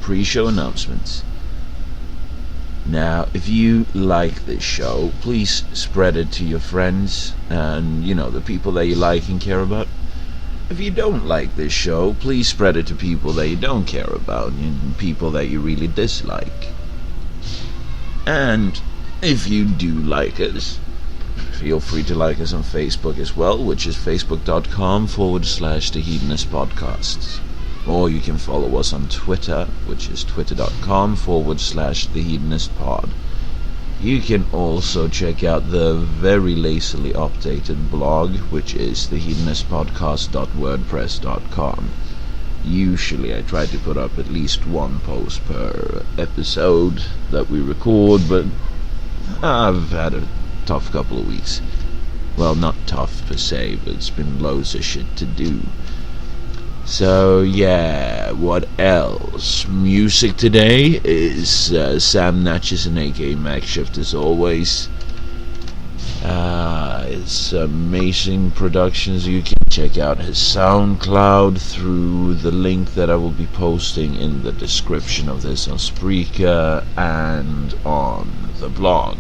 pre-show announcements. Now, if you like this show, please spread it to your friends and, the people that you like and care about. If you don't like this show, please spread it to people that you don't care about and people that you really dislike. And if you do like us, feel free to like us on Facebook as well, which is facebook.com/The Hedonist Podcasts. Or you can follow us on Twitter, which is twitter.com/The Hedonist Pod. You can also check out the very lazily updated blog, which is thehedonistpodcast.wordpress.com. Usually I try to put up at least one post per episode that we record, but I've had a tough couple of weeks. Well, not tough per se, but it's been loads of shit to do. So yeah, what else? Music today is Sam Natchez and A.K. Makeshift as always. It's amazing productions. You can check out his SoundCloud through the link that I will be posting in the description of this on Spreaker and on the blog.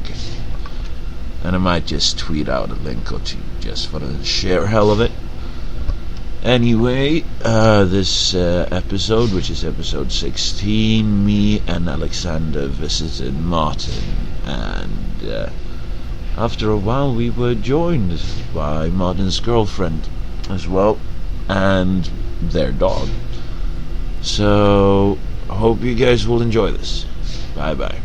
And I might just tweet out a link or two just for the sheer hell of it. Anyway, this episode, which is episode 16, me and Alexander visited Martin, and after a while we were joined by Martin's girlfriend as well, and their dog. So, I hope you guys will enjoy this. Bye bye.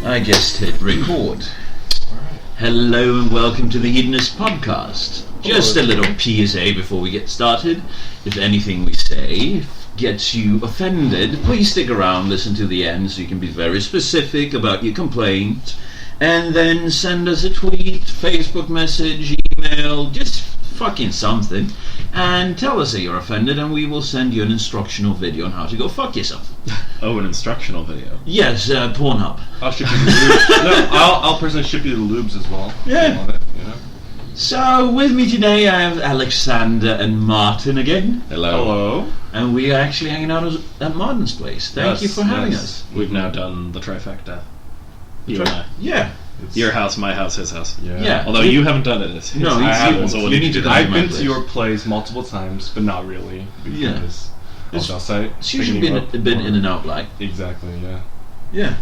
I just hit record. Hello and welcome to the Hedonist Podcast. Just a little PSA before we get started. If anything we say gets you offended, please stick around, listen to the end so you can be very specific about your complaint, and then send us a tweet, Facebook message, email, just fucking something, and tell us that you're offended, and we will send you an instructional video on how to go fuck yourself. Oh, an instructional video? Yes, Pornhub. I'll ship you the lubes. No, I'll personally ship you the lubes as well. Yeah. On it, So, with me today I have Alexander and Martin again. Hello. And we are actually hanging out at Martin's place. Thank you for having us. We've now done the trifecta. You and I. Yeah. Your house, my house, his house. Yeah. Although you haven't done it. No, I haven't. So you need to do I've my been place. to your place multiple times, but not really. Because it's usually been in and out like. Exactly, yeah. Yeah.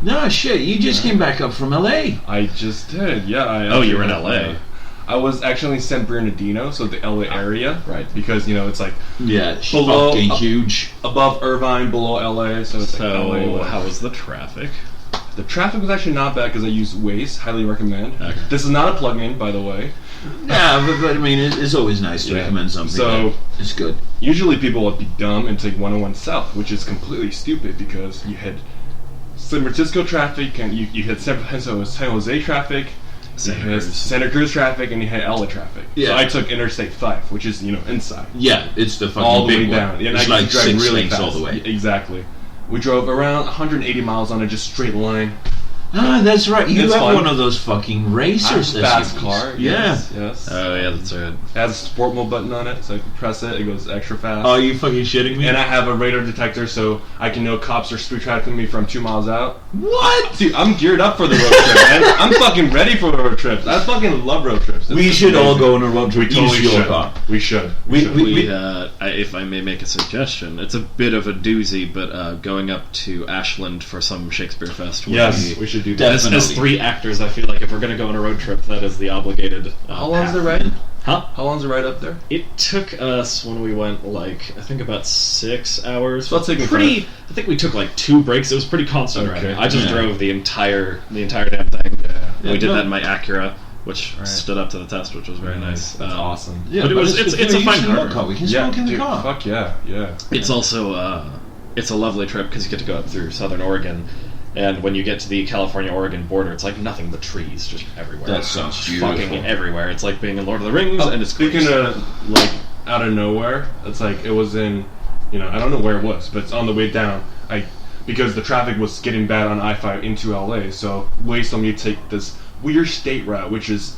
No, shit, you just came back up from LA. I just did, yeah. Oh, you were in LA. I was actually in San Bernardino, so the LA area. Right. Because, it's like yeah, below, fucking huge. Above Irvine, below LA, so it's like LA. How was the traffic? The traffic was actually not bad because I used Waze. Highly recommend. Okay. This is not a plug-in, by the way. Yeah, but I mean, it's always nice to recommend something. So it's good. Usually people would be dumb and take 101 South, which is completely stupid because you hit San Francisco traffic and you hit San Jose traffic, Santa Cruz traffic, and you hit LA traffic. Yeah. So I took Interstate 5, which is inside. Yeah, it's the fucking all the big way down. one. And It's I like drive 6 really lanes fast. all the way. Exactly. We drove around 180 miles on a just straight line. Ah, that's right. You It's have fun. one of those fucking racers. I have a fast SUVs. car. Yeah. Yes. Oh, yeah, that's right. It has a sport mode button on it, so if you press it, it goes extra fast. Are you fucking shitting me? And I have a radar detector, so I can know cops are street trafficking me from 2 miles out. What? Dude, I'm geared up for the road trip, man. I'm fucking ready for road trips. I fucking love road trips. We should all go on a road trip. We totally Use your should. car. We should. If I may make a suggestion, it's a bit of a doozy, but going up to Ashland for some Shakespeare Fest. Yes, we should do that. As 3 actors, I feel like if we're going to go on a road trip, that is the obligated. How long's the ride? Huh? How long's the ride up there? It took us when we went I think about 6 hours. So I'll take I think we took 2 breaks. It was pretty constant Okay. riding. I just Yeah. drove the entire damn thing. Yeah. We did that in my Acura. which stood up to the test, which was very nice. That's awesome. Yeah, but it's a fine car. We can smoke in the dude, car. Fuck yeah. It's also it's a lovely trip because you get to go up through southern Oregon, and when you get to the California-Oregon border, it's like nothing but trees just everywhere. That sounds beautiful. Fucking everywhere. It's like being in Lord of the Rings, and it's speaking great. of like out of nowhere, it's like it was in, I don't know where it was, but it's on the way down. Because the traffic was getting bad on I-5 into LA, so Waze told me to take this weird state route, which is,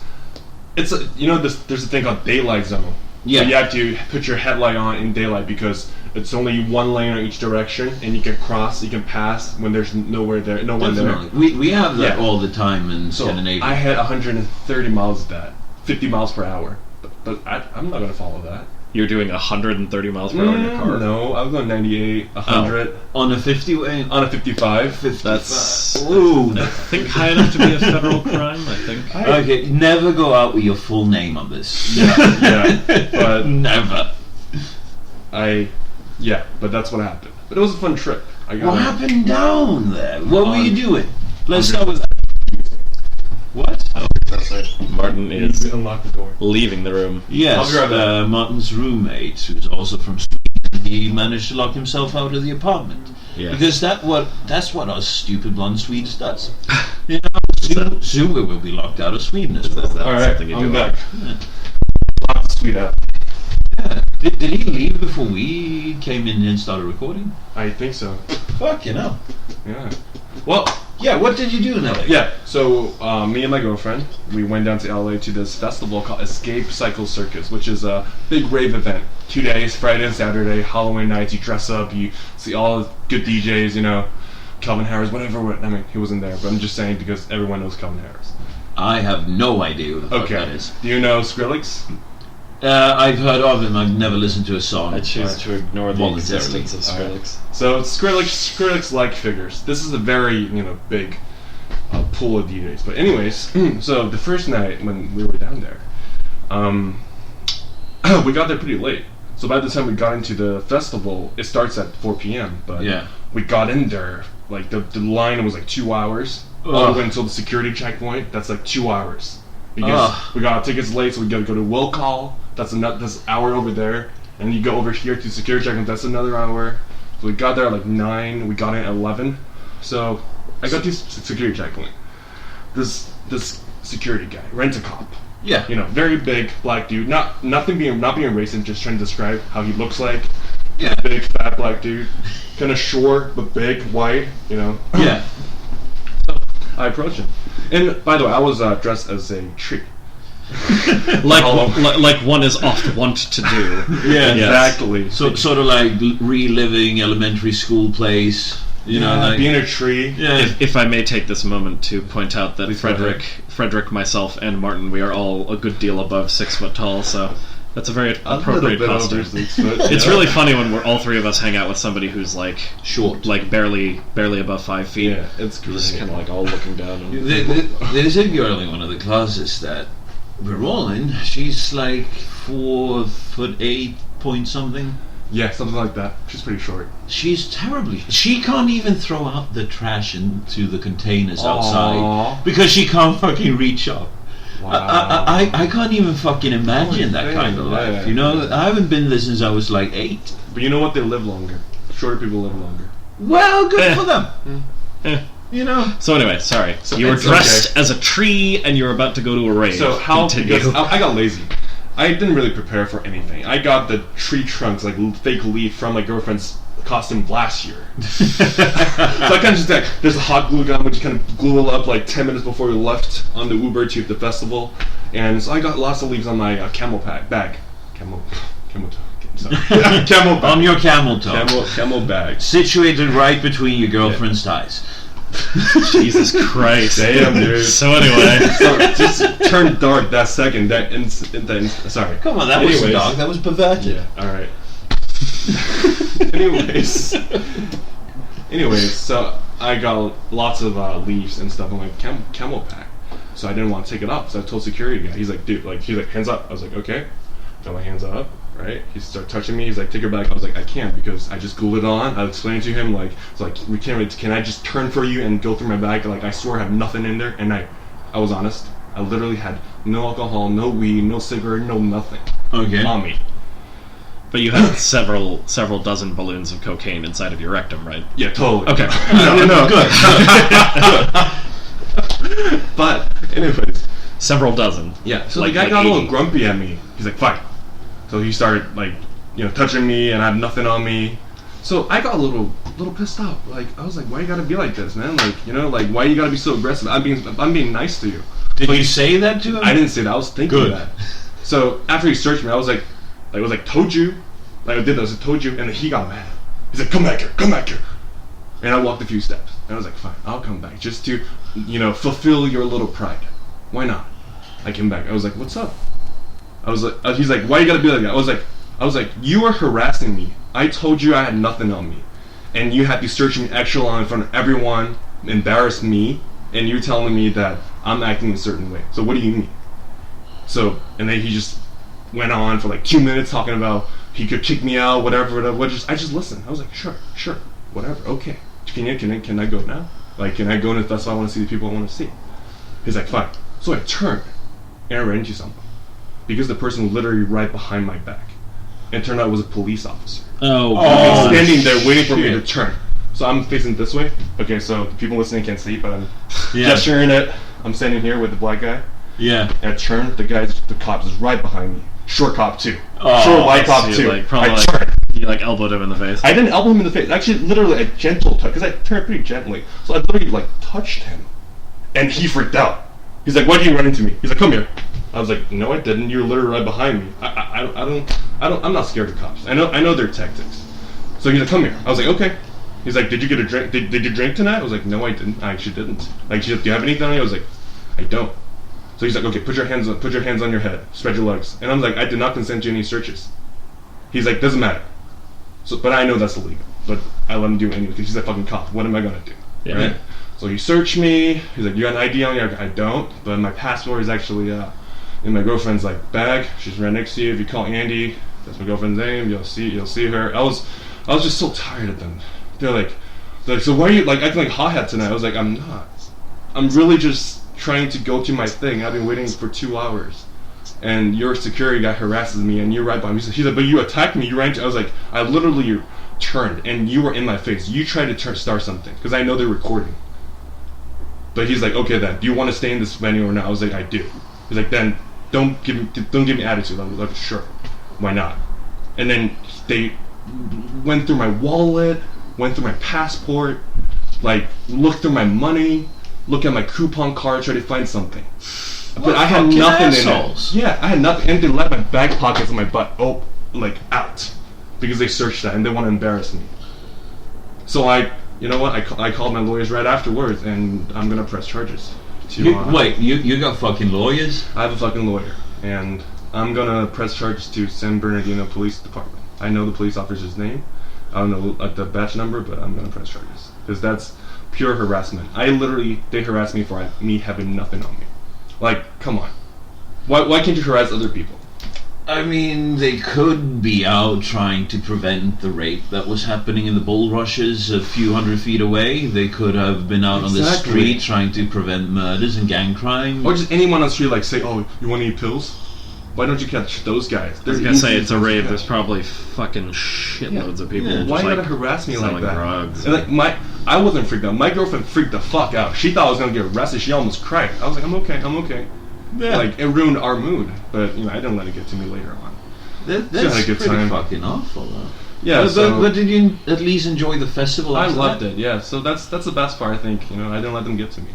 there's a thing called daylight zone. Yeah. So you have to put your headlight on in daylight because it's only one lane in each direction, and you can pass when there's no one there. We have that all the time in Scandinavia. I had 130 miles of that, 50 miles per hour, but I'm not going to follow that. You're doing 130 miles per hour in your car? No, I was going 98, 100. On a 50 way? On a 55. That's, ooh. I think, high enough to be a federal crime, I think. Okay, never go out with your full name on this. Yeah, but never. But that's what happened. But it was a fun trip. What happened down there? What were you doing? Let's start with what? Martin is unlock the door. leaving the room. Yes, Martin's roommate, who's also from Sweden, he managed to lock himself out of the apartment. Yeah. Because that's what us stupid blonde Swedes does. Soon we will be locked out of Sweden as well. Alright, I'm back. Yeah. Lock the Swede out. Yeah. Did he leave before we came in and started recording? I think so. Fuck, Yeah. Well, yeah, what did you do in LA? Yeah, so me and my girlfriend, we went down to LA to this festival called Escape Cycle Circus, which is a big rave event. 2 days, Friday and Saturday, Halloween nights, you dress up, you see all the good DJs, Calvin Harris, whatever. I mean, he wasn't there, but I'm just saying because everyone knows Calvin Harris. I have no idea who the fuck that is. Do you know Skrillex? I've heard of him, I've never listened to a song. I choose to ignore the existence of Skrillex. So Skrillex-like figures. This is a very, big pool of DJs. But anyways, so the first night when we were down there, we got there pretty late. So by the time we got into the festival, it starts at 4 p.m. But we got in there, like the line was like 2 hours. All the way until the security checkpoint, that's like 2 hours. Because we got tickets late, so we gotta go to will call. That's an hour over there, and you go over here to security checkpoint. That's another hour. So we got there at like 9. We got in at 11. So I got to security checkpoint. This security guy, rent-a-cop. Yeah. Very big black dude. Not being racist, just trying to describe how he looks like. Yeah. Big fat black dude, kind of short but big, white. Yeah. So I approached him, and by the way, I was dressed as a tree. like one is oft wont to do. Yeah, exactly. So sort of like reliving elementary school plays. Like being a tree. Yeah. If I may take this moment to point out that Please Frederick, myself, and Martin, we are all a good deal above 6 foot tall. So that's a very appropriate costume. It's really funny when all three of us hang out with somebody who's like short, like barely above 5 feet. Yeah, it's great. Just kind of like all looking down. There's a girl in one of the classes that we're all in. She's like 4'8" point something. Yeah, something like that. She's pretty short. She's terribly. She can't even throw out the trash into the containers outside because she can't fucking reach up. Wow. I can't even fucking imagine that kind of life. I haven't been there since I was like 8. But you know what? They live longer. Shorter people live longer. Well, good for them. So anyway, sorry. So you were dressed as a tree and you were about to go to a rave. So because I got lazy. I didn't really prepare for anything. I got the tree trunks, like fake leaf, from my girlfriend's costume last year. So I kind of just there's a hot glue gun, which kind of glue it up like 10 minutes before we left on the Uber to the festival. And so I got lots of leaves on my camel bag. Camel bag. On your camel toe. Camel bag. Situated right between your girlfriend's thighs. Jesus Christ. Damn, dude. So anyway. So just turned dark that second. Sorry. Come on, that wasn't dark. That was perverted. Yeah, alright. Anyways, so I got lots of leaves and stuff on my camel pack. So I didn't want to take it off. So I told security guy. He's like, dude, he's like, hands up. I was like, okay. Got my hands up. Right? He started touching me. He's like, take your bag. I was like, I can't because I just glued it on. I explained to him we can't. Can I just turn for you and go through my bag? Like I swear I have nothing in there. And I was honest. I literally had no alcohol, no weed, no cigarette, no nothing. Okay. On me. But you had several dozen balloons of cocaine inside of your rectum, right? Yeah, totally. Okay. No. Good. But, anyways. Several dozen. Yeah, so the guy got 80. A little grumpy at me. He's like, fine. So he started, touching me, and I had nothing on me. So I got a little pissed off. I was like, why you gotta be like this, man? Why you gotta be so aggressive? I'm being nice to you. Did you say that to him? I didn't say that. I was thinking that. So after he searched me, I was like, told you. I did that. I said, told you. And then he got mad. He's like, come back here. And I walked a few steps. And I was like, fine, I'll come back. Just to, fulfill your little pride. Why not? I came back. I was like, what's up? I was like, he's like, why you gotta be like that? I was like, you were harassing me. I told you I had nothing on me. And you had to search me extra long in front of everyone, embarrass me, and you're telling me that I'm acting a certain way. So what do you mean? So, and then he just went on for 2 minutes talking about he could kick me out, whatever. I just listened. I was like, sure, whatever, okay. Can I go now? Can I go in if that's why I want to see the people I want to see? He's like, fine. So I turned and I ran into someone. Because the person was literally right behind my back. And it turned out it was a police officer. Oh, standing there waiting for me to turn. So I'm facing this way. Okay, so people listening can't see, but I'm gesturing it. I'm standing here with the black guy. Yeah. And I turned, the cop is right behind me. Short cop too. Short white cop too. I turned. You elbowed him in the face. I didn't elbow him in the face. Actually, literally a gentle touch, because I turned pretty gently. So I literally touched him, and he freaked out. He's like, "Why did you run into me?" He's like, "Come here." I was like, "No, I didn't. You're literally right behind me. I'm not scared of cops. I know their tactics." So he's like, "Come here." I was like, "Okay." He's like, "Did you get a drink? Did you drink tonight?" I was like, "No, I didn't. I actually didn't." She's like, "Do you have anything on you?" I was like, "I don't." So he's like, "Okay, put your hands on your head, spread your legs." And I'm like, "I did not consent to any searches." He's like, "Doesn't matter." So, but I know that's illegal. But I let him do it anyway because he's a fucking cop. What am I gonna do? Yeah. Right? So he searched me. He's like, "You got an ID on you?" I don't. But my passport is actually in my girlfriend's back. She's right next to you. If you call Andy, that's my girlfriend's name. You'll see her. I was just so tired of them. They're like, so why are you acting like hothead tonight? I was like, I'm not. I'm really just trying to go to my thing. I've been waiting for 2 hours, and your security guy harasses me, and you're right by me. He's like, "But you attacked me. You ran." I was like, "I literally turned, and you were in my face. You tried to start something because I know they're recording." But he's like, "Okay, then, do you want to stay in this venue or not?" I was like, "I do." He's like, "Then don't give me attitude." I was like, "Sure, why not?" And then they went through my wallet, went through my passport, looked through my money. Look at my coupon card, try to find something. But I had nothing in it. Yeah, I had nothing. And they left my back pockets and my butt out. Because they searched that and they want to embarrass me. So I called my lawyers right afterwards and I'm going to press charges. Wait, you got fucking lawyers? I have a fucking lawyer. And I'm going to press charges to San Bernardino Police Department. I know the police officer's name. I don't know the batch number, but I'm going to press charges. Because that's pure harassment. They harassed me for me having nothing on me. Come on. Why can't you harass other people? I mean, they could be out trying to prevent the rape that was happening in the bull rushes a few hundred feet away. They could have been out on the street trying to prevent murders and gang crime. Or just anyone on the street say, "Oh, you want to eat pills?" Why don't you catch those guys? I was gonna say it's a raid. There's probably fucking shitloads of people. Yeah. Just why you gotta harass me like that? Drugs and I wasn't freaked out. My girlfriend freaked the fuck out. She thought I was gonna get arrested. She almost cried. I was like, I'm okay. Yeah. It ruined our mood. But I didn't let it get to me later on. That's pretty fucking awful, though. Yeah. But did you at least enjoy the festival? I loved it. Yeah. So that's the best part. I think I didn't let them get to me.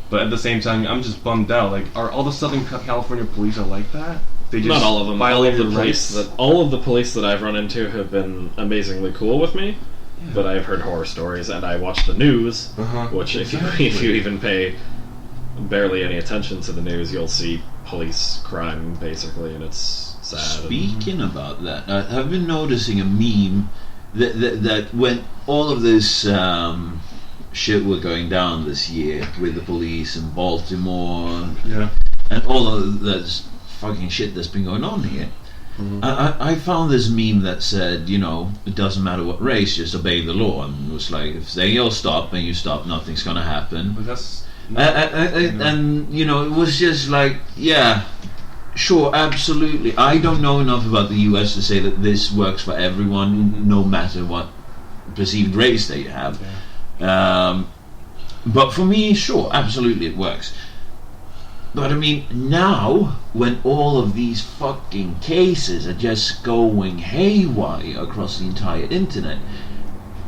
But at the same time, I'm just bummed out. Are all the Southern California police are like that? They just not all of them. Violate the rights. All of the police that I've run into have been amazingly cool with me. Yeah. But I've heard horror stories, and I watch the news, which if you even pay barely any attention to the news, you'll see police crime basically, and it's sad. Speaking about that, I've been noticing a meme that when all of this shit were going down this year with the police in Baltimore, and all of that fucking shit that's been going on here. Mm-hmm. I found this meme that said, it doesn't matter what race, just obey the law. And it was like, if they all stop and you stop, nothing's gonna happen. But And you know, it was just like, yeah, sure, absolutely. I don't know enough about the US to say that this works for everyone, no matter what perceived race they have. But for me, sure, absolutely it works. But I mean, now, when all of these fucking cases are just going haywire across the entire internet,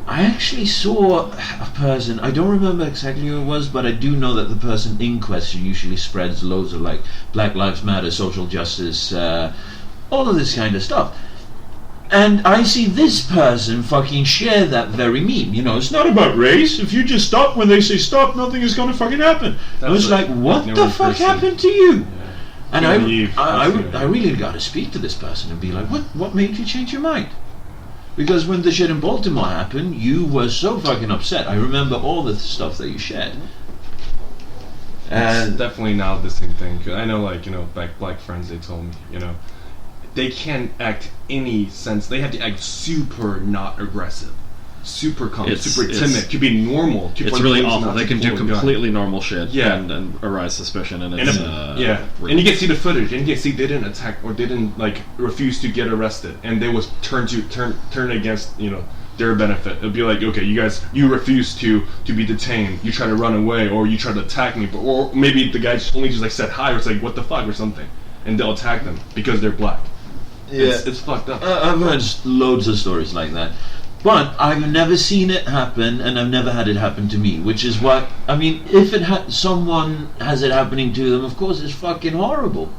I actually saw a person, I don't remember exactly who it was, but I do know that the person in question usually spreads loads of like Black Lives Matter, social justice, all of this kind of stuff. And I see this person fucking share that very meme. You know, it's not about race. If you just stop when they say stop, nothing is going to fucking happen. I was like, what the fuck happened to you? Yeah. And I really got to speak to this person and be like, what made you change your mind? Because when the shit in Baltimore happened, you were so fucking upset. I remember all the stuff that you shared. And it's definitely now the same thing. 'Cause I know, like, you know, black friends, they told me, you know, they can't act any sense. They have to act super not aggressive, super calm, super timid, to be normal. It's really awful. They can do completely normal shit and arise suspicion, and it's and you can see the footage, and you can see they didn't attack or didn't like refuse to get arrested, and they was turn against, you know, their benefit. It'd be like, okay, you refuse to be detained, you try to run away, or you try to attack me, or maybe the guy only just like said hi, or it's like what the fuck or something, and they'll attack them because they're black. Yeah, it's fucked up. I've heard loads of stories like that, but I've never seen it happen, and I've never had it happen to me. Which is why, I mean, if someone has it happening to them, of course it's fucking horrible.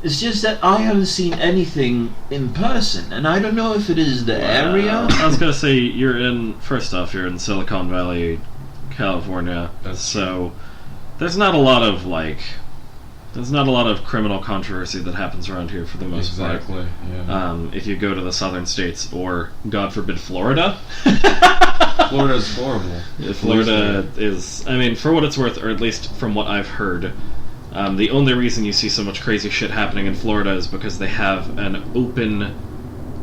It's just that I haven't seen anything in person, and I don't know if it is the area. I was gonna say you're in Silicon Valley, California, so there's not a lot of criminal controversy that happens around here for the most part. Exactly. Yeah. If you go to the southern states, or God forbid, Florida. Florida's horrible. Florida is, I mean, for what it's worth, or at least from what I've heard, the only reason you see so much crazy shit happening in Florida is because they have an open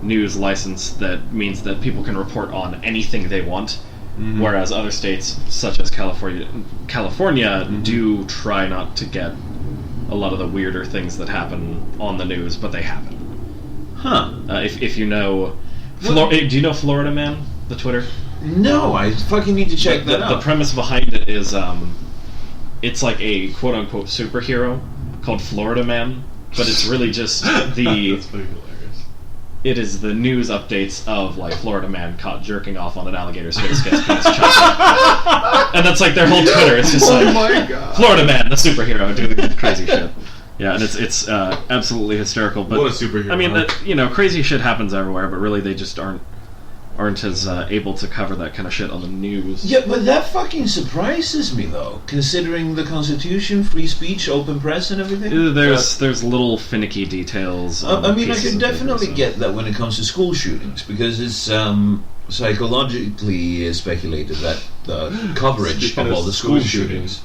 news license that means that people can report on anything they want. Mm-hmm. Whereas other states, such as California, do try not to get a lot of the weirder things that happen on the news, but they happen. Huh. If you know... do you know Florida Man, the Twitter? No, I fucking need to check that out. The premise behind it is, it's like a quote-unquote superhero called Florida Man, but it's really just the... That's pretty hilarious. It is the news updates of, like, Florida Man caught jerking off on an alligator's face, gets penis chopped off. And that's, like, their whole Twitter. It's just like, my God. Florida Man, the superhero, doing crazy shit. Yeah, and it's absolutely hysterical. But, what a superhero. I mean, you know, crazy shit happens everywhere, but really they just aren't as able to cover that kind of shit on the news. Yeah, but that fucking surprises me, though, considering the Constitution, free speech, open press, and everything. There's little finicky details. I mean, I can definitely get that when it comes to school shootings, because it's psychologically speculated that the coverage of all the school shootings.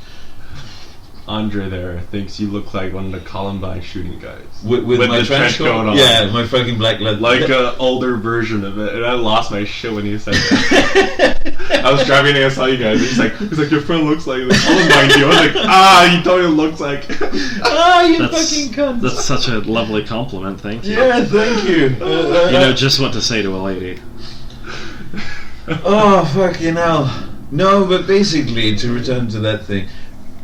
Andre there thinks you look like one of the Columbine shooting guys. With my trench coat on? Yeah, my fucking black leather. Like an older version of it. And I lost my shit when he said that. I was driving and I saw you guys. He's like, your friend looks like Columbine to you. I was like, you totally looks like. Fucking cunt. That's such a lovely compliment, thank you. Yeah, thank you. You know just what to say to a lady. Oh, fucking hell. No, but basically, to return to that thing,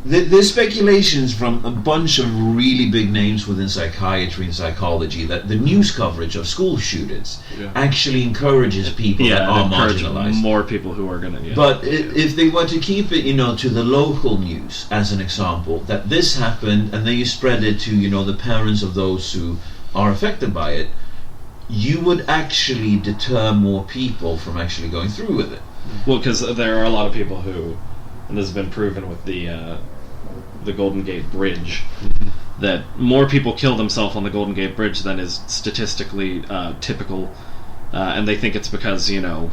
there's speculations from a bunch of really big names within psychiatry and psychology that the news coverage of school shootings actually encourages people that are marginalized. More people who are going to... But if they were to keep it, you know, to the local news, as an example, that this happened, and then you spread it to, you know, the parents of those who are affected by it, you would actually deter more people from actually going through with it. Well, because there are a lot of people who... And this has been proven with the Golden Gate Bridge, that more people kill themselves on the Golden Gate Bridge than is statistically typical, and they think it's because, you know,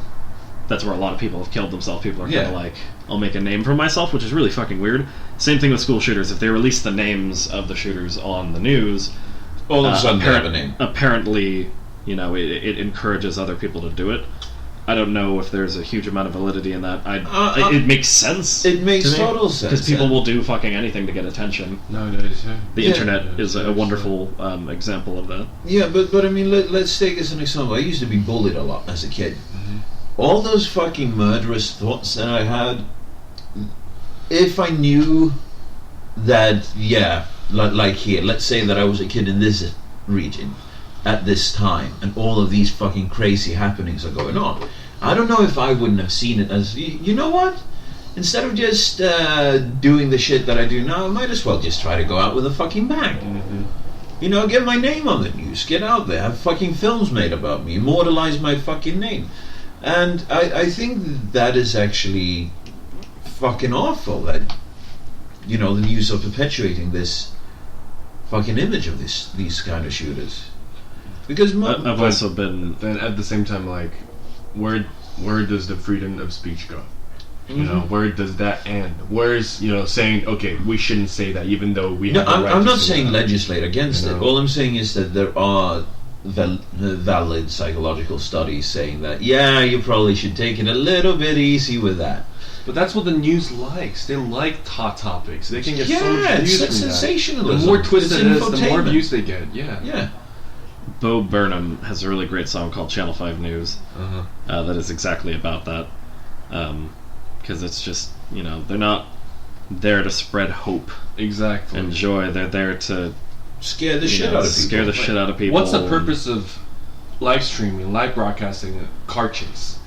that's where a lot of people have killed themselves. People are kind of like, I'll make a name for myself, which is really fucking weird. Same thing with school shooters. If they release the names of the shooters on the news, all of a sudden they have a name. Apparently, you know, it encourages other people to do it. I don't know if there's a huge amount of validity in that. It makes sense. It makes total sense. Because people will do fucking anything to get attention. Nowadays, yeah. The internet is a wonderful example of that. Yeah, but I mean, let's take as an example. I used to be bullied a lot as a kid. Mm-hmm. All those fucking murderous thoughts that I had, if I knew that, like here, let's say that I was a kid in this region at this time, and all of these fucking crazy happenings are going on, I don't know if I wouldn't have seen it as, you know what? Instead of just doing the shit that I do now, I might as well just try to go out with a fucking bang. Mm-hmm. You know, get my name on the news, get out there, have fucking films made about me, immortalize my fucking name. And I think that is actually fucking awful, that, you know, the news are perpetuating this fucking image of these kind of shooters. Because I've also been... Then at the same time, like, where does the freedom of speech go? Mm-hmm. You know, where does that end? Where's, you know, saying, okay, we shouldn't say that, even though we have the right I'm to not say saying that. legislate against it. All I'm saying is that there are valid psychological studies saying that, you probably should take it a little bit easy with that. But that's what the news likes. They like hot topics. They can get so much views it's from that. sensationalism. The more twisted it is, the more infotainment. views they get. Yeah. Yeah. Bo Burnham has a really great song called Channel 5 News that is exactly about that. Because it's just, you know, they're not there to spread hope Exactly. and joy. They're there to Scare the shit out of people. Scare the shit out of people. What's the purpose of live streaming, live broadcasting a car chase?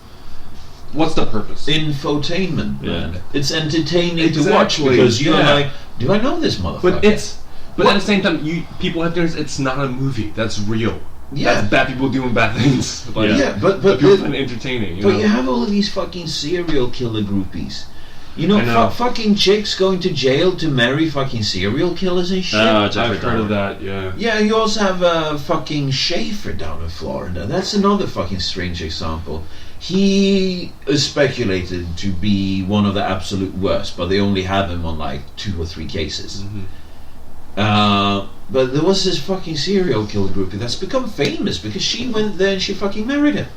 What's the purpose? Infotainment, man. Yeah. It's entertaining to watch Exactly, because you're yeah. like, do I know this motherfucker? But at the same time, people have to understand it's not a movie. That's real. Yeah. That's bad people doing bad things. But but people find it entertaining. But you have all of these fucking serial killer groupies. You know, fucking chicks going to jail to marry fucking serial killers and shit. I've heard of that. Yeah. Yeah, you also have fucking Schaefer down in Florida. That's another fucking strange example. He is speculated to be one of the absolute worst, but they only have him on like 2 or 3 cases. Mm-hmm. But there was this fucking serial killer groupie that's become famous because she went there and she fucking married him.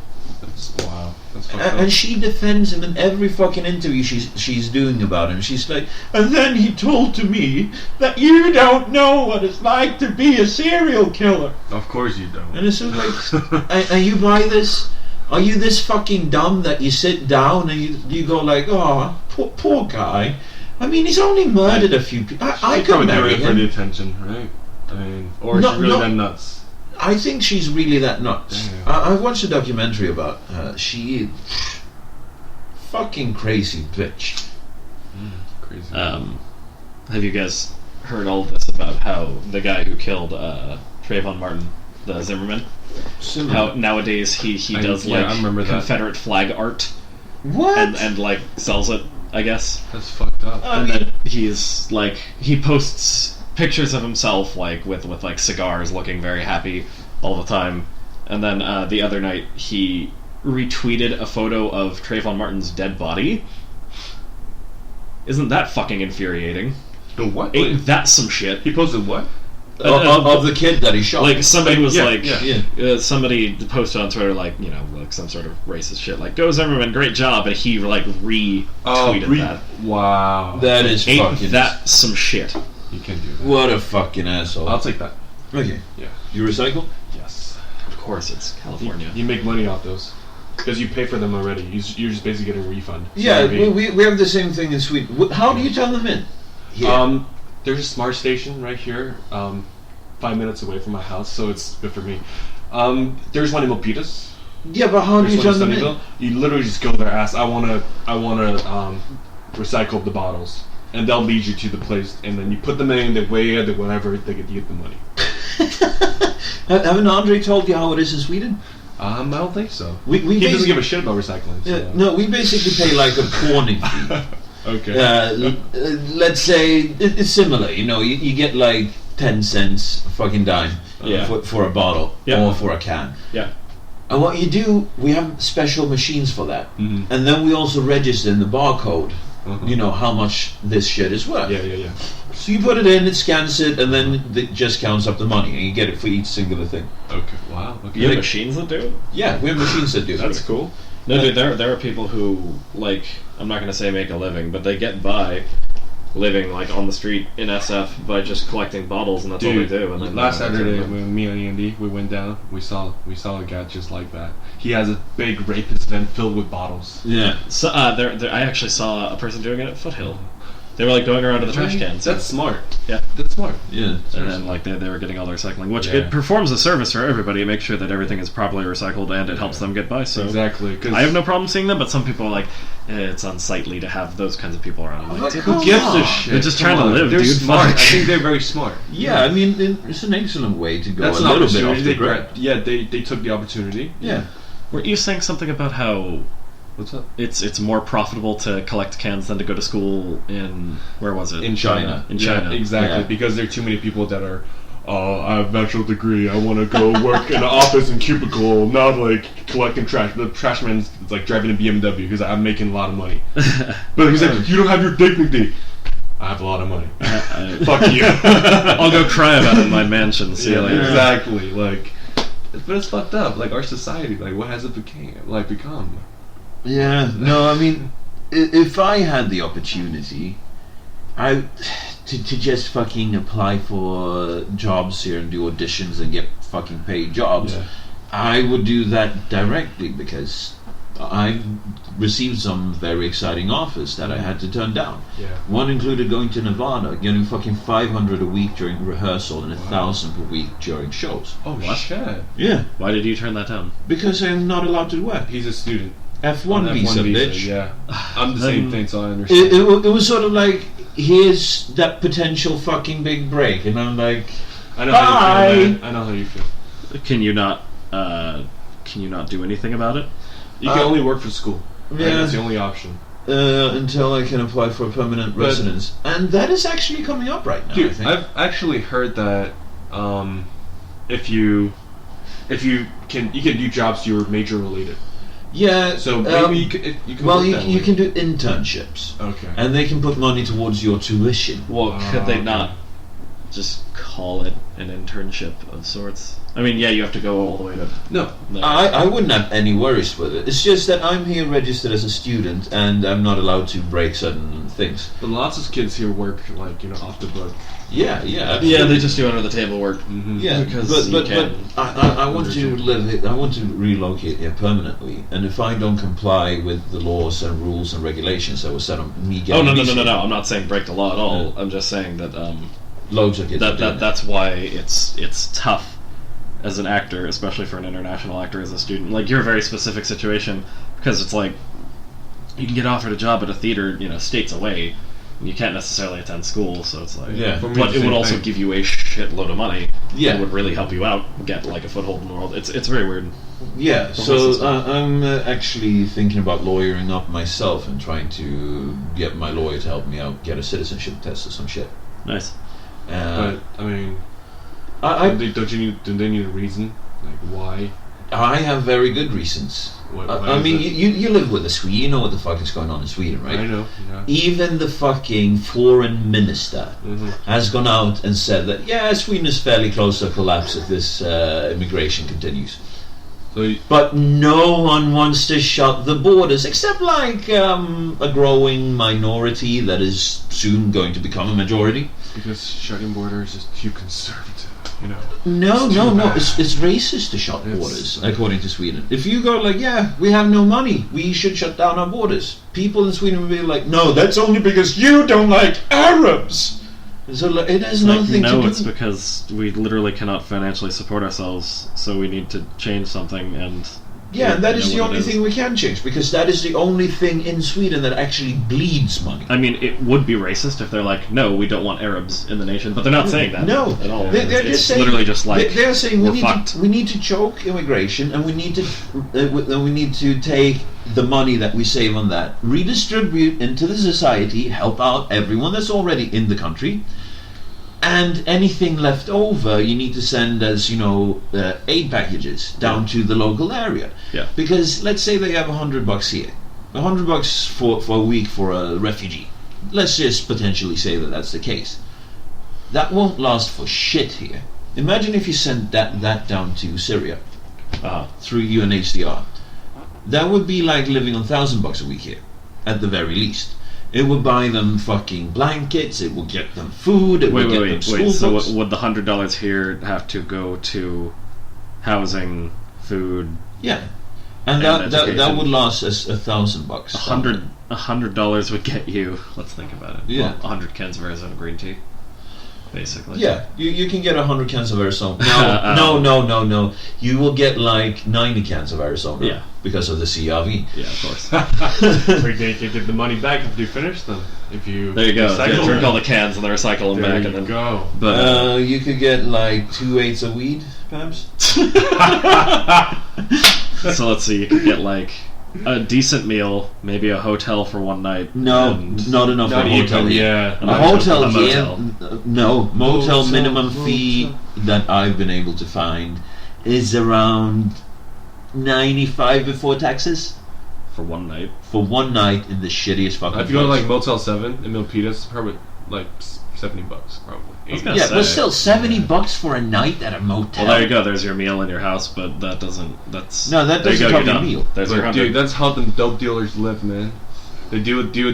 Wow. That's fucked up. And she defends him in every fucking interview she's doing about him. She's like, and then he told to me that you don't know what it's like to be a serial killer. Of course you don't. And it's just like, and you buy this? Are you this fucking dumb that you sit down and you go like, oh, poor guy. I mean, he's only murdered a few people. I could marry it for him. the attention, right? I mean, or she's really that nuts. I think she's really that nuts. Damn. I watched a documentary about her. She fucking crazy bitch. Crazy. Have you guys heard all this about how the guy who killed Trayvon Martin, the Zimmerman, how nowadays he does I remember that. Confederate flag art What? and like sells it, I guess. That's fucked up. And then he's like, he posts pictures of himself like with like cigars, looking very happy all the time. And then the other night he retweeted a photo of Trayvon Martin's dead body. Isn't that fucking infuriating? The what? Ain't that some shit? He posted what? Of the kid that he shot. Like somebody was yeah. Somebody posted on Twitter like, you know, like some sort of racist shit like, "Go Zimmerman, great job," and he like retweeted that. Wow. That is Ain't fucking... that some shit? You can do that. What a fucking asshole. I'll take that. Okay. Yeah. You recycle? Yes. Of course, it's California. You make money off those. Because you pay for them already. You're just basically getting a refund. Yeah, So, I mean, we have the same thing in Sweden. How do you turn them in? Here. There's a smart station right here, 5 minutes away from my house, so it's good for me. There's one in Milpitas. Yeah, but how do you turn them in? Sunnyvale. You literally just go there, ask, I wanna recycle the bottles, and they'll lead you to the place, and then you put them in, they weigh it, whatever, they get you the money. Haven't Andre told you how it is in Sweden? I don't think so. He doesn't give a shit about recycling. So. No, we basically pay like a pawning fee. Okay. Let's say it's similar. You know, you get like 10 cents, a fucking dime, for a bottle or for a can. Yeah. And what you do, we have special machines for that, Mm-hmm. and then we also register in the barcode. You know how much this shit is worth. Yeah. So you put it in, it scans it, and then it just counts up the money, and you get it for each singular thing. Okay. Wow. Okay. You have machines that do it? Yeah, we have machines that do That's it. cool. No, dude, there are people who, like, I'm not going to say make a living, but they get by living, like, on the street in SF by just collecting bottles, and that's all they do. And then last Saturday, when me and Andy, we went down, we saw a guy just like that. He has a big rapist van filled with bottles. Yeah. So, I actually saw a person doing it at Foothill. They were like going around to the trash cans. That's smart. Yeah, that's smart. Yeah, and then like they were getting all their recycling, which it performs a service for everybody. It makes sure that everything is properly recycled and it helps them get by. So exactly, I have no problem seeing them, but some people are like, it's unsightly to have those kinds of people around. I'm like, who gives a shit? They're just trying to live, they're dude. Smart. I think they're very smart. Yeah, I mean, it's an excellent way to go That's a little bit off the grid. Yeah, they took the opportunity. Yeah. Were you saying something about how? What's up? It's more profitable to collect cans than to go to school in, where was it? In China. In China. Yeah, exactly. Yeah. Because there are too many people that are, I have a bachelor's degree, I want to go work in an office in cubicle, not like collecting trash. The trash man's like driving a BMW because I'm making a lot of money. But he's like, you don't have your dignity. I have a lot of money. Fuck you. I'll go cry about it in my mansion. See you later. Exactly. Like, but it's fucked up. Like our society, like what has it become? Yeah, no, I mean, if I had the opportunity, to just fucking apply for jobs here and do auditions and get fucking paid jobs, I would do that directly because I've received some very exciting offers that I had to turn down. Yeah. One included going to Nevada, getting fucking 500 a week during rehearsal and 1,000 per week during shows. Oh, what? Shit. Yeah. Why did you turn that down? Because I'm not allowed to work. He's a student. F1 visa, bitch. Yeah, I'm the same thing, so I understand. It was sort of like, here's that potential fucking big break, and I'm like, I know how you feel, man. I know how you feel. Can you not do anything about it? You can only work for school. Yeah, right? That's the only option. Until I can apply for a permanent residence, and that is actually coming up right now. Dude, I think. I've actually heard that if you can do jobs you're major related. Yeah, so maybe you can. Well, you can do internships. Okay. And they can put money towards your tuition. Well, could they not just call it an internship of sorts? I mean, yeah, you have to go all the way to... No, I wouldn't have any worries with it. It's just that I'm here registered as a student, and I'm not allowed to break certain things. But lots of kids here work, like, off the book. Yeah, absolutely. Yeah, they just do under the table work. Mm-hmm. Yeah, because but I want to live. I want to relocate here permanently, and if I don't comply with the laws and rules and regulations that were set on me getting... Oh, no. I'm not saying break the law at all. I'm just saying that... loads of kids that's why it's tough as an actor, especially for an international actor as a student. Like, you're a very specific situation, because it's like, you can get offered a job at a theater, states away, and you can't necessarily attend school, so it's like... Yeah. But it would also give you a shitload of money. Yeah. It would really help you out, get, like, a foothold in the world. It's very weird. Yeah, so I'm actually thinking about lawyering up myself and trying to get my lawyer to help me out, get a citizenship test or some shit. Nice. But, I mean... do they need a reason? Like, why? I have very good reasons. I mean, you live with a Swede, you know what the fuck is going on in Sweden, right? I know, yeah. Even the fucking foreign minister has gone out and said that, Sweden is fairly close to collapse if this immigration continues. But no one wants to shut the borders, except like a growing minority that is soon going to become a majority. Because shutting borders is too conservative, No, it's racist to shut borders, according to Sweden. If you go like, we have no money, we should shut down our borders, people in Sweden will be like, no, that's only because you don't like Arabs. So it has nothing to do... No, it's because we literally cannot financially support ourselves, so we need to change something, and... Yeah, and that is the only thing we can change, because that is the only thing in Sweden that actually bleeds money. I mean, it would be racist if they're like, no, we don't want Arabs in the nation, but they're not saying that at all. They're just saying, literally just like, they're saying we need to choke immigration, and we need to take the money that we save on that, redistribute into the society, help out everyone that's already in the country, and anything left over you need to send as aid packages down to the local area. Yeah. Because let's say they have $100 here, $100 for a week for a refugee. Let's just potentially say that that's the case. That won't last for shit here. Imagine if you sent that down to Syria through UNHCR. that would be like living on $1,000 a week here, at the very least. It would buy them fucking blankets. It would get them food. It would get them school so books. would the $100 here have to go to housing, food? Yeah, and that would last us $1,000. $100 would get you. Let's think about it. Yeah, 100 cans of Arizona green tea, basically. Yeah, you can get 100 cans of Arizona. No. You will get like 90 cans of Arizona. Yeah, because of the CRV. Yeah, of course. Or you can get the money back if you finish them. If you there you go. Recycle Drink all the cans and then recycle them back, and then go. But you could get like 2/8 of weed, perhaps. So let's see. You could get like a decent meal, maybe a hotel for one night. No, not enough for a hotel. Yeah, a hotel a here. motel. No, motel minimum fee that I've been able to find is around 95 before taxes for one night. For one night in the shittiest fucking. If you go to like Motel 7 in Milpitas, it's probably like $70 probably. Yeah, but still $70 for a night at a motel. Well, there you go. There's your meal in your house, but that doesn't. That's no, that doesn't cover your meal. There's your dude, that's how the dope dealers live, man. They do a deal a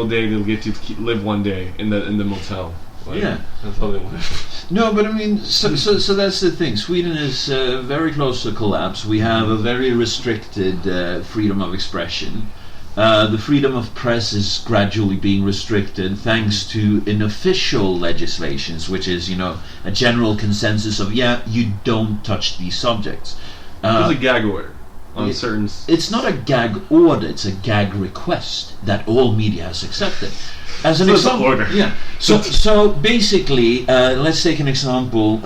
day. They'll get to live one day in the motel. Like, yeah, that's how they live. No, but I mean, so that's the thing. Sweden is very close to collapse. We have a very restricted freedom of expression. The freedom of press is gradually being restricted thanks to unofficial legislations, which is, a general consensus of, you don't touch these subjects. There's a gag order on certain... It's not a gag order, it's a gag request that all media has accepted. As an example, order. Yeah. So basically, let's take an example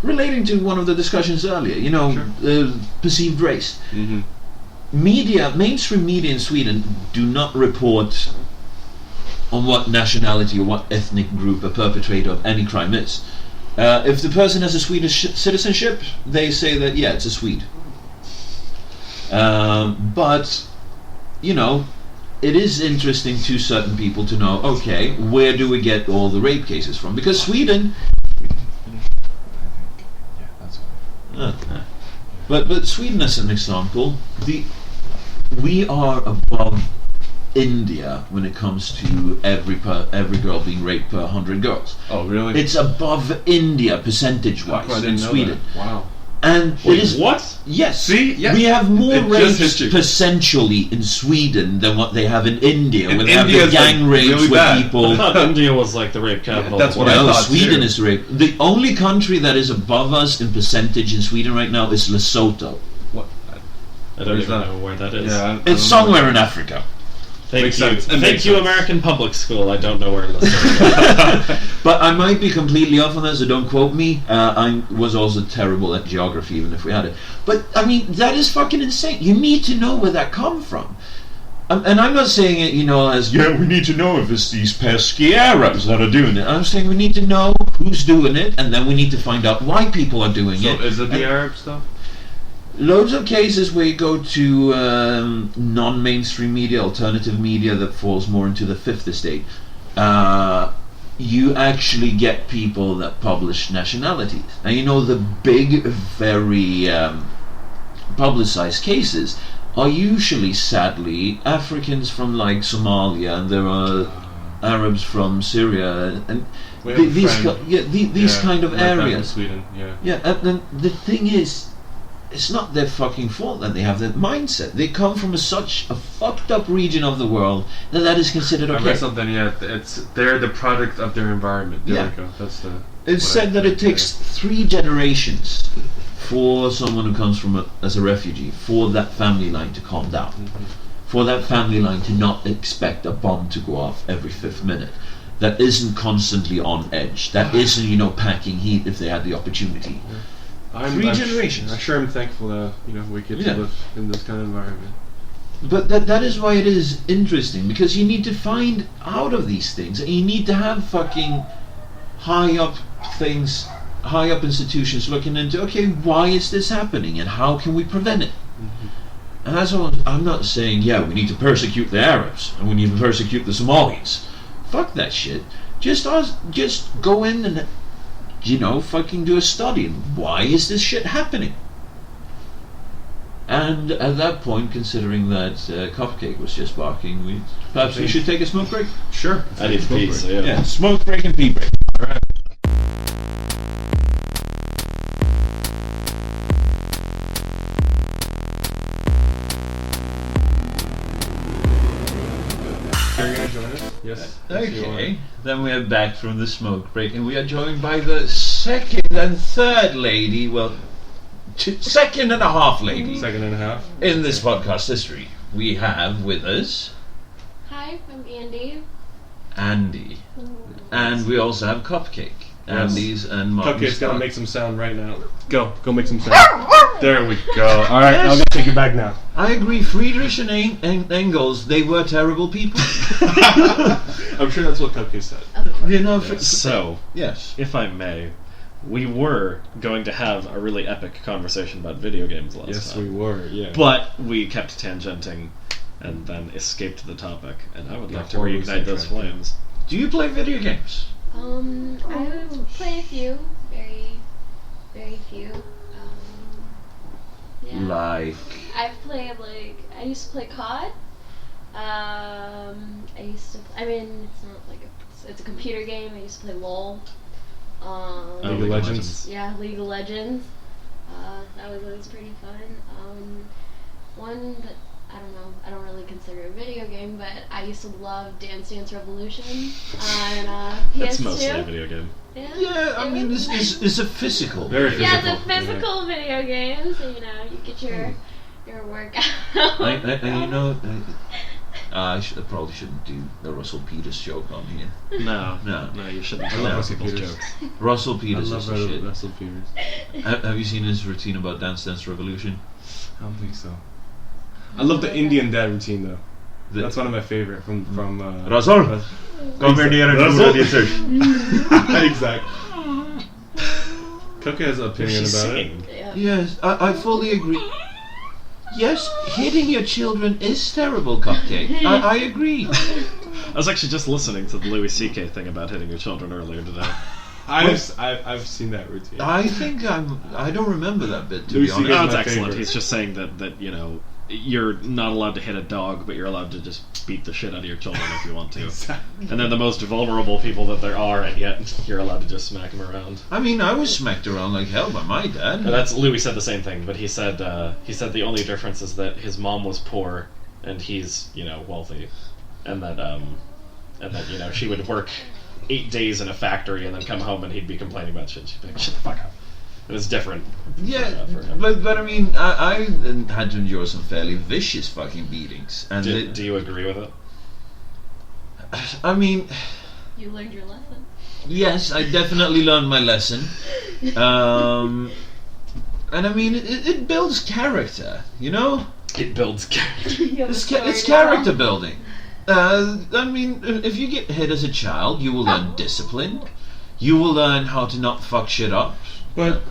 relating to one of the discussions earlier, sure. Perceived race. Mm-hmm. Mainstream media in Sweden do not report on what nationality or what ethnic group a perpetrator of any crime is. If the person has a Swedish citizenship, they say that, it's a Swede. But, it is interesting to certain people to know, okay, where do we get all the rape cases from? Because Sweden... But Sweden, as an example, we are above India when it comes to every girl being raped per 100 girls. Oh, really? It's above India percentage-wise in Sweden. That. Wow. And wait, it is what? Yes. See, yeah. We have more rapes percentually in Sweden than what they have in India. When they have the gang rapes really with bad. people. I thought India was like the rape capital. That's what I thought. Sweden is rape. The only country that is above us in percentage in Sweden right now is Lesotho. What? I don't even know where that is. Yeah, it's somewhere in Africa. Thank you, American public school. I don't know where it is. But I might be completely off on that, so don't quote me. I was also terrible at geography, even if we had it. But, I mean, that is fucking insane. You need to know where that comes from. And I'm not saying it, as, we need to know if it's these pesky Arabs that are doing it. I'm saying we need to know who's doing it, and then we need to find out why people are doing it. So is it the Arab stuff? Loads of cases where you go to non-mainstream media, alternative media that falls more into the fifth estate. You actually get people that publish nationalities. And the big, very publicized cases are usually, sadly, Africans from like Somalia, and there are Arabs from Syria, and these kind of areas. Sweden, and the thing is, it's not their fucking fault that they have that mindset. They come from such a fucked up region of the world that is considered okay. I read something, they're the product of their environment. There we go. That's the... It's said that it takes 3 generations for someone who comes from as a refugee, for that family line to calm down. Mm-hmm. For that family line to not expect a bomb to go off every 5th minute. That isn't constantly on edge. That isn't, packing heat if they had the opportunity. 3 generations. I'm sure I'm thankful that we get to live in this kind of environment. But that is why it is interesting, because you need to find out of these things, and you need to have fucking high up institutions looking into, okay, why is this happening, and how can we prevent it? Mm-hmm. And that's what I'm not saying, we need to persecute the Arabs, and we need to persecute the Somalis. Fuck that shit. Just go in and fucking do a study. Why is this shit happening? And at that point, considering that Cupcake was just barking, perhaps we should take a smoke break? Sure. I need to pee, so yeah. Yeah, smoke break and pee break. All right. Are you going to join us? Yes. Okay, then we are back from the smoke break, and we are joined by the second and third lady, well, second and a half lady Second and a half. in this podcast history. We have with us Hi, I'm Andy. Andy, and we also have Cupcake. Yes. Andy's and Martin's. Cupcake's got to make some sound right now. Go make some sound. There we go. All right, Yes. I'll take it back now. I agree, Friedrich and Engels, they were terrible people. I'm sure that's what Cupcake said. Of course. You know, So, yes. if I may, we were going to have a really epic conversation about video games last Yes, time. we were. Yeah. But we kept tangenting and then escaped the topic, and I would Yeah, like to horribly reignite those sidetracked, yeah. flames. Do you play video games? I play a few, very few. Yeah. Like, I've played I used to play COD. It's not like it's a computer game. I used to play LOL. League of Legends. Yeah, League of Legends. That was always pretty fun. One that I don't really consider a video game, but I used to love Dance Dance Revolution on PS2. It's mostly a video game. yeah, I mean, it's a physical. Very physical. Yeah, it's a physical video game, so you get your workout. I probably shouldn't do the Russell Peters joke on here. No, No. you shouldn't. I love Russell people's Peters. jokes. Russell I Peters love is the shit. Russell Peters. Have you seen his routine about Dance Dance Revolution? I don't think so. I love the Indian dad routine though. The- That's one of my favorite from Russell, come here near and do the research. Exactly. Cookie has an opinion She's about singing. Yeah. Yes, I fully agree. Yes, hitting your children is terrible, Cupcake. I agree. I was actually just listening to the Louis C.K. thing about hitting your children earlier today. it. I've seen that routine. I think I don't remember that bit, to Louis be C.K. honest. No, it's my excellent. favorite. He's just saying that you're not allowed to hit a dog, but you're allowed to just beat the shit out of your children if you want to. And they're the most vulnerable people that there are, and yet you're allowed to just smack them around. I mean, I was smacked around like hell by my dad. And that's Louis said the same thing, but he said the only difference is that his mom was poor and he's wealthy, and that she would work 8 days in a factory and then come home and he'd be complaining about shit. She'd be like, shut the fuck up. It was different. Yeah, for him. but I mean, I had to endure some fairly vicious fucking beatings, and Do you agree with it? I mean, You learned your lesson. yes, I definitely learned my lesson, and I mean, it builds character, It builds character. It's character building. I mean, if you get hit as a child, you will learn discipline. You will learn how to not fuck shit up. But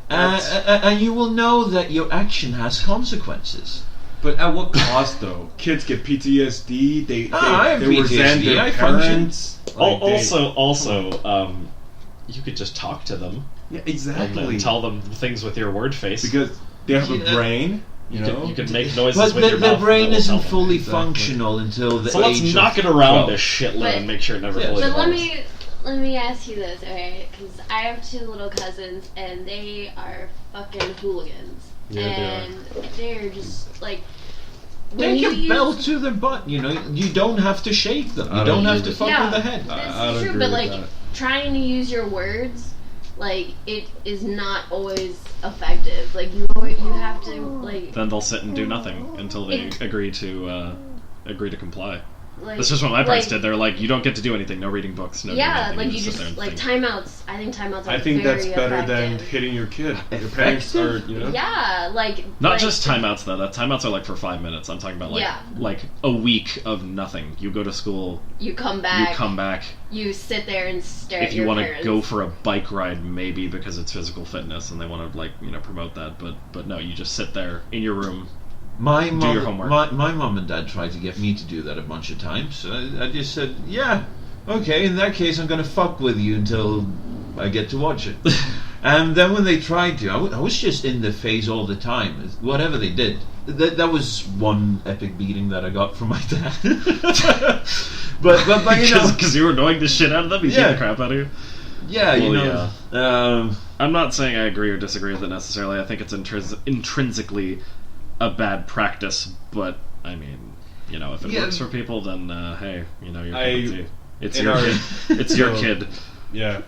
And you will know that your action has consequences. at what cost though? Kids get PTSD. I have they resent PTSD. their I parents. Also, you could just talk to them Yeah, and exactly. then tell them things with your word face. Because they have Yeah. a brain. You could make noises But with your the mouth. brain that will isn't tell them. fully Exactly. functional until the So let's age knock of it around 12. a shitload But- and make sure it never Yeah. fully But develops. let me ask you this, okay? Because I have 2 little cousins, and they are fucking hooligans. Yeah, they are. and they're just like. when Take you a use- belt to their butt, You don't have to shake them. I You don't don't have agree to with fuck Yeah. with the head. I That's don't true, agree but with like that. trying to use your words, like it is not always effective. Like you have to like. Then they'll sit and do nothing until they agree to comply. Like, That's just what my parents like, did. They're like, you don't get to do anything. No reading books. No. doing Yeah, anything. like you sit just there and like think. timeouts. I think timeouts are I think very that's better than effective. hitting your kid. Your parents are, Yeah, like Not like, just timeouts though. That timeouts are like for 5 minutes. I'm talking about Yeah. like a week of nothing. You go to school. You come back. You come back. You sit there and stare at If you your want to parents. go for a bike ride, maybe because it's physical fitness and they want to promote that. But no, you just sit there in your room. My your mom, homework. my mom and dad tried to get me to do that a bunch of times. So I just said, yeah, okay. In that case, I'm gonna fuck with you until I get to watch it. And then when they tried to, I was just in the face all the time, whatever they did. That was one epic beating that I got from my dad. but you know, because you were annoying the shit out of them, he beat the crap out of you. Yeah, well, you know. Yeah. I'm not saying I agree or disagree with it necessarily. I think it's intrinsically a bad practice, but I mean, you know, if it works for people, then hey, you know, it's your kid. It's your kid. Yeah.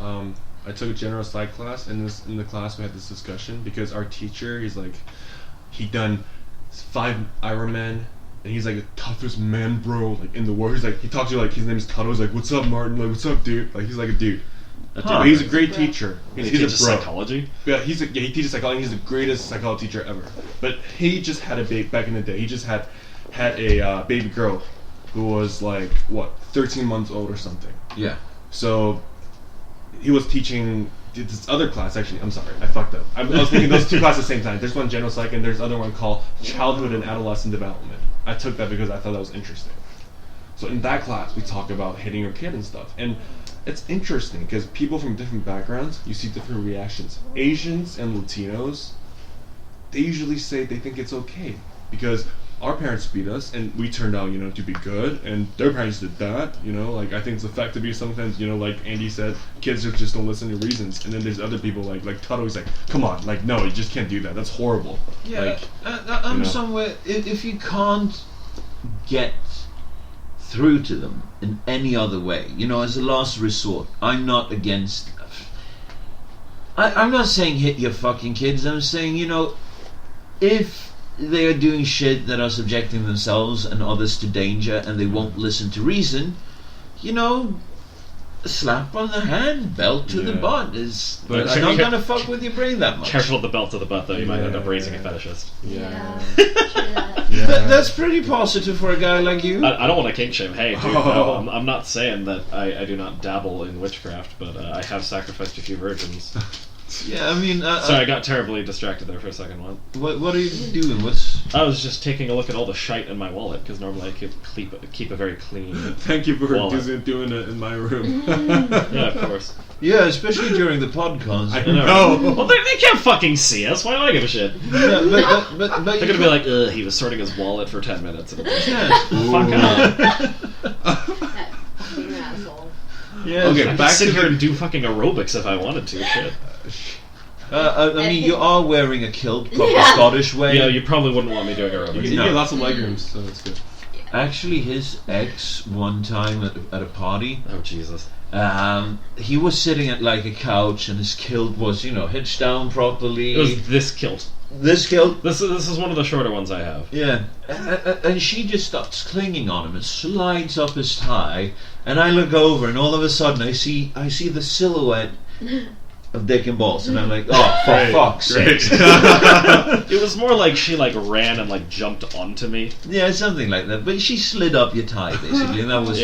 I took a general psych class, and in the class we had this discussion because our teacher, he done 5 Ironman, and he's like the toughest man, bro, like in the world. He's like, he talks to you like his name is Tuttle. He's like, "What's up, Martin? Like, what's up, dude?" Like, he's like a dude. But he's a great teacher. He's a bro. Psychology. Yeah, he teaches psychology. He's the greatest psychology teacher ever. But he just had a baby back in the day. He just had a baby girl who was like 13 months old or something. Yeah. So he was teaching this other class. Actually, I'm sorry, I fucked up. I was thinking those 2 classes at the same time. There's one general psych and there's other one called childhood and adolescent development. I took that because I thought that was interesting. So in that class, we talk about hitting your kid and stuff. And it's interesting because people from different backgrounds, you see different reactions. Asians and Latinos, they usually say they think it's okay because our parents beat us and we turned out, to be good, and their parents did that, like I think it's the fact to be sometimes, like Andy said, kids just don't listen to reasons, and then there's other people like Tuttle, like, come on, like, no, you just can't do that, that's horrible. Yeah, I'm somewhere, if you can't get through to them in any other way, as a last resort, I'm not against, I'm not saying hit your fucking kids, I'm saying, if they are doing shit that are subjecting themselves and others to danger and they won't listen to reason, slap on the hand, belt to the butt is not gonna fuck with your brain that much. Careful with the belt to the butt though, you might end up raising a fetishist. That's pretty positive for a guy like you. I don't want to kink shame. Hey, dude, no, I'm not saying that I do not dabble in witchcraft, but I have sacrificed a few virgins. Yeah, I mean... sorry, I got terribly distracted there for a second. What are you doing? I was just taking a look at all the shite in my wallet, because normally I keep a very clean Thank you for wallet. doing it in my room. Yeah, of course. Yeah, especially during the podcast. I know. Well, they can't fucking see us. Why do I give a shit? Yeah, but they're gonna be like, ugh, he was sorting his wallet for 10 minutes. Fuck That fucking asshole. Yeah, okay, I could sit here and do fucking aerobics if I wanted to. Shit. I mean, you are wearing a kilt, proper Scottish way. Yeah, you probably wouldn't want me doing aerobics. You get lots of leg rooms, so that's good. Actually, his ex, one time at a party... Oh, Jesus. He was sitting at like a couch and his kilt was, hitched down properly. It was this kilt. This kilt? This is one of the shorter ones I have. Yeah. And she just starts clinging on him and slides up his thigh, and I look over and all of a sudden I see the silhouette of dick and balls, and I'm like, oh, for fuck's sake. It was more like she ran and jumped onto me. Yeah, something like that. But she slid up your thigh basically, and that was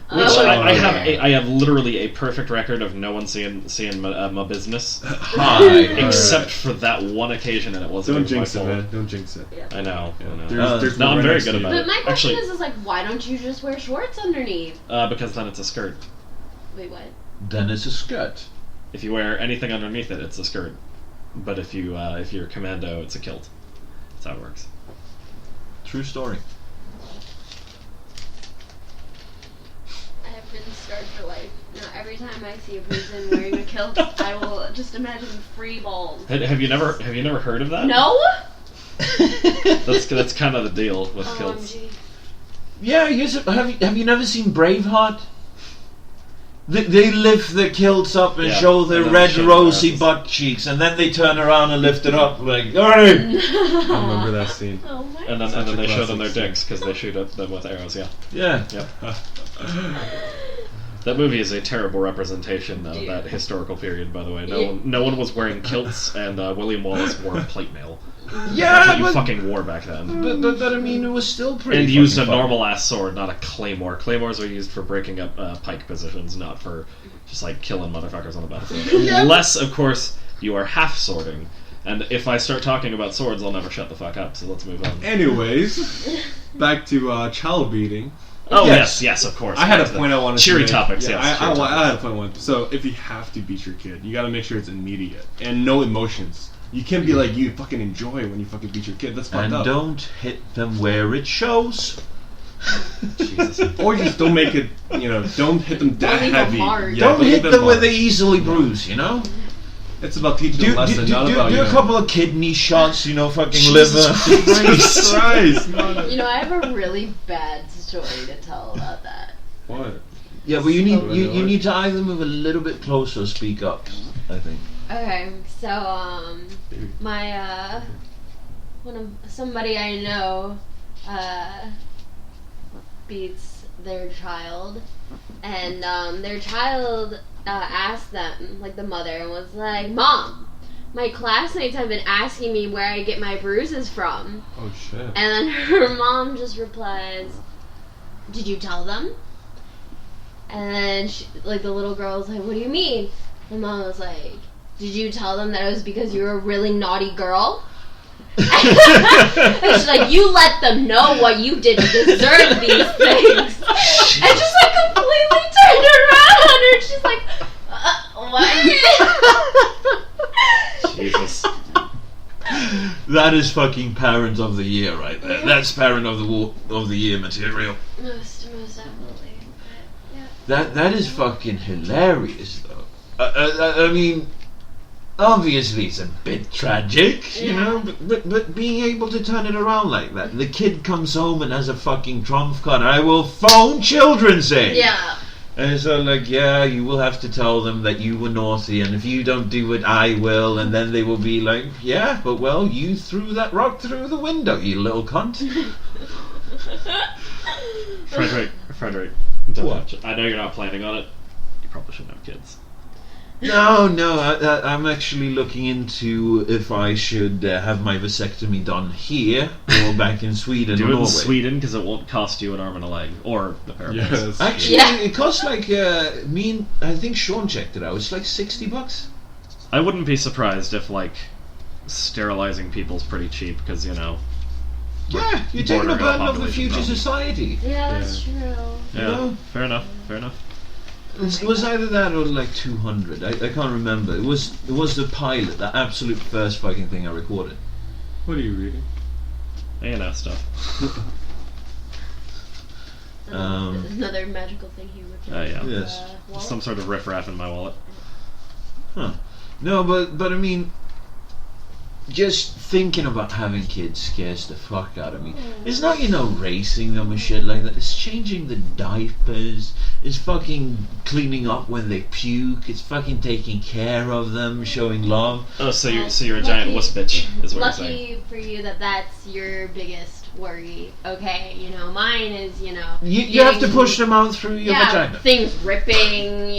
Which I have literally a perfect record of no one seeing my business. Except for that one occasion, and it wasn't. Don't jinx it, man. Don't jinx it. Yeah. I know. There's no, I'm very good about it. But my question is why don't you just wear shorts underneath? Because then it's a skirt. Wait, what? Then it's a skirt. If you wear anything underneath it, it's a skirt. But if you're commando, it's a kilt. That's how it works. True story. I have been scarred for life. Now, every time I see a person wearing a kilt, I will just imagine free balls. Have you never heard of that? No. That's kind of the deal with kilts. OMG. Yeah, have you never seen Braveheart? They lift their kilts up and show their red rosy butt cheeks, and then they turn around and lift it up like, alright! I remember that scene. Oh my And then they show them their dicks because they shoot at them with arrows. Yeah. Yep. That movie is a terrible representation of that historical period, by the way. No one was wearing kilts, and William Wallace wore plate mail. Yeah, that's what you fucking wore back then. But I mean, it was still pretty. And used a normal ass sword, not a claymore. Claymores are used for breaking up pike positions, not for just killing motherfuckers on the battlefield. Unless, of course, you are half swording. And if I start talking about swords, I'll never shut the fuck up. So let's move on. Anyways, back to child beating. Oh yes, of course. I had a point I wanted to cheery make. topics. Yeah, Yes, I had a point I wanted to. So if you have to beat your kid, you got to make sure it's immediate and no emotions. You can't be like you fucking enjoy when you fucking beat your kid. That's fucked up. And don't hit them where it shows. Jesus. Or just don't make it. Don't hit them that Don't heavy. hard. Yeah, don't hit them where hard. they easily bruise. You know. It's about teaching them a lesson, not about do a couple of kidney shots. Fucking Jesus liver. Jesus Christ. I have a really bad story to tell about that. What? Yeah, but you need to either move a little bit closer or speak up. I think. Okay, so my somebody I know beats their child, and their child asked them, like the mother, and was like, "Mom, my classmates have been asking me where I get my bruises from." Oh shit. And then her mom just replies, "Did you tell them?" And then the little girl was like, "What do you mean?" And mom was like, "Did you tell them that it was because you were a really naughty girl?" And she's like, "You let them know what you did to deserve these things." And just completely turned around on her. She's like, "What?" Jesus. That is fucking parent of the year right there. That's parent of the year material. Most definitely. Yeah. That is fucking hilarious though. I mean, obviously it's a bit tragic, but being able to turn it around like that. The kid comes home and has a fucking trump card. I will phone Children's Aid. Yeah. And so you will have to tell them that you were naughty, and if you don't do it, I will. And then they will be like, "Yeah, but you threw that rock through the window, you little cunt." Frederick. What? I know you're not planning on it. You probably shouldn't have kids. No, I'm actually looking into if I should have my vasectomy done here or back in Sweden or Do it in Norway. Sweden because it won't cost you an arm and a leg or the parapets. Yes. Actually, it costs I think Sean checked it out. It's like $60. I wouldn't be surprised if sterilizing people's pretty cheap because Yeah, you're taking a burden of the future society. Yeah, that's true. Yeah, fair enough. It was either that or like 200. I can't remember. It was the pilot, the absolute first fucking thing I recorded. What are you reading? stuff. Another magical thing he ripped out. Yeah. Yes. Some sort of riffraff in my wallet. Huh. No, but I mean, just thinking about having kids scares the fuck out of me. It's not, racing them and shit like that. It's changing the diapers. It's fucking cleaning up when they puke. It's fucking taking care of them, showing love. Oh, so you're a giant wuss bitch, is what you're saying. Lucky for you that's your biggest worry. Okay, mine is, You have to push them out through your vagina. Things ripping,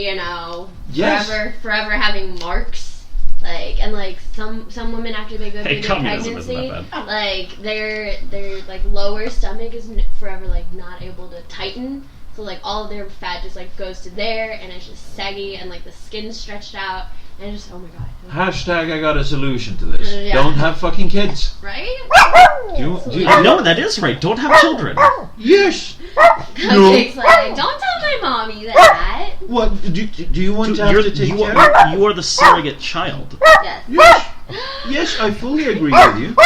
Yes. forever having marks. Some women after they go through their communism pregnancy, isn't that bad. their lower stomach is forever not able to tighten. So all of their fat just goes to there, and it's just saggy, and the skin's stretched out, and it's just, oh my god. Hashtag I got a solution to this. Yeah. Don't have fucking kids. Right? No, that is right. Don't have children. Yes. Cupcake's don't tell my mommy that. What do you want to have to take care of? You are the surrogate child. Yes. Yes, I fully agree with you.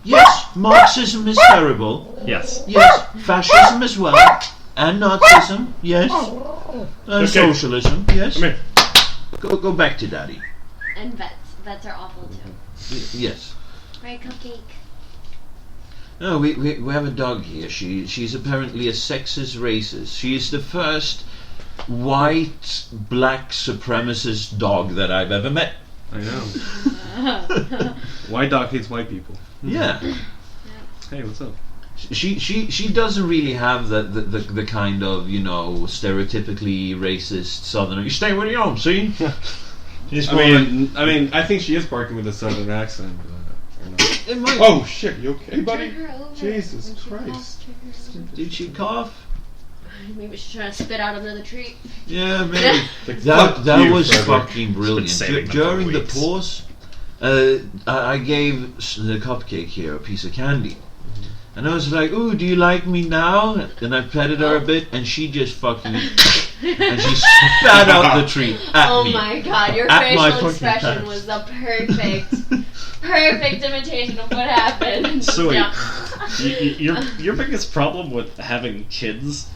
Yes, Marxism is terrible. Yes. Yes, fascism as well. And Nazism, yes. And socialism, yes. Come here. Go back to daddy. And vets are awful too. Yes. Right, Cupcake? No, we have a dog here. She's apparently a sexist racist. She is the first white black supremacist dog that I've ever met. I know. White dog hates white people. Yeah. Hey, what's up? She doesn't really have the kind of stereotypically racist Southerner. You stay with your own, see? I mean, I think she is barking with a Southern accent. It might. Oh shit! You okay, buddy? Turn her over. Jesus When she Christ! coughs, turn her over. Did she cough? Maybe she's trying to spit out another treat. Yeah, maybe. Like, that fuck you, was Frederick. fucking brilliant. saving them for During the weeks. pause, I gave the Cupcake here a piece of candy. And I was like, ooh, do you like me now? And I petted her a bit, and she just fucking... and she spat out the tree at me. Oh my god, your facial expression was the perfect imitation of what happened. So your biggest problem with having kids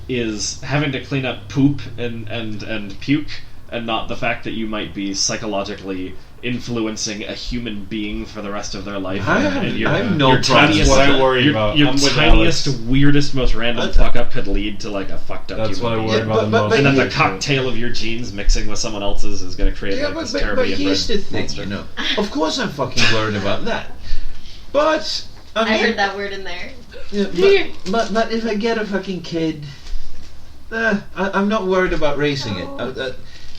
is having to clean up poop and puke, and not the fact that you might be psychologically influencing a human being for the rest of their life. I have no problem. That's what I worry about. Your tiniest, weirdest, most random fuck up could lead to like a fucked up That's human what I being. worry about the most. And then the cocktail of your genes mixing with someone else's is going to create this terribly but here's the inbred thing, monster. you know. Of course I'm fucking worried about that. But I mean, heard that word in there. Yeah, but if I get a fucking kid, I'm not worried about raising it.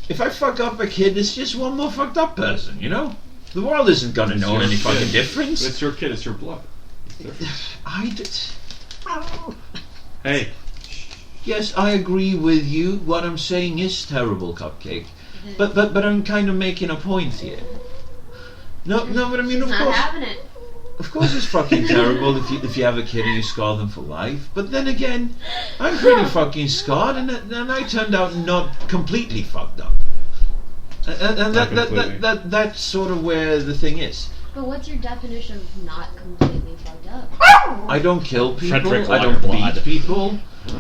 If I fuck up a kid, it's just one more fucked up person, you know? The world isn't gonna know any fucking difference. It's your kid, it's your blood. Hey. Yes, I agree with you. What I'm saying is terrible, Cupcake. But I'm kind of making a point here. No, but I mean, of Not course... having it. Of course it's fucking terrible if you have a kid and you scar them for life. But then again, I'm pretty fucking scarred, and I turned out not completely fucked up. And that's sort of where the thing is. But what's your definition of not completely fucked up? I don't kill people. Frederick I don't Waterblood. beat people.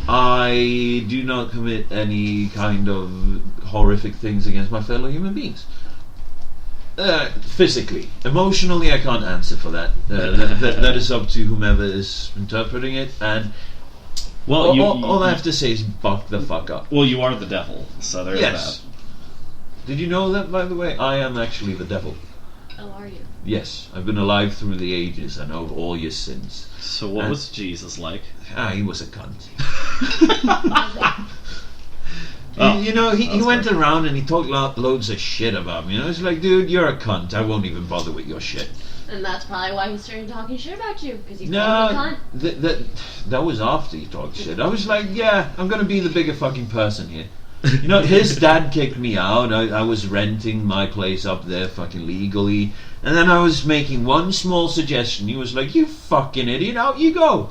I do not commit any kind of horrific things against my fellow human beings. Physically. Emotionally, I can't answer for that. That is up to whomever is interpreting it. And Well, all I have to say is buck the fuck up. Well, you are the devil, so there's Yes. Did you know that, by the way? I am actually the devil. Oh, are you? Yes, I've been alive through the ages. I know all your sins. that. So what was Jesus like? He was a cunt. Oh, you know, he that's went good. around and he talked loads of shit about me. You know, it's like, dude, you're a cunt. I won't even bother with your shit. And that's probably why he started talking shit about you, because you called him a cunt. That was after he talked shit. I was like, yeah, I'm gonna be the bigger fucking person here. You know, his dad kicked me out. I was renting my place up there fucking legally. And then I was making one small suggestion. He was like, you fucking idiot, out you go.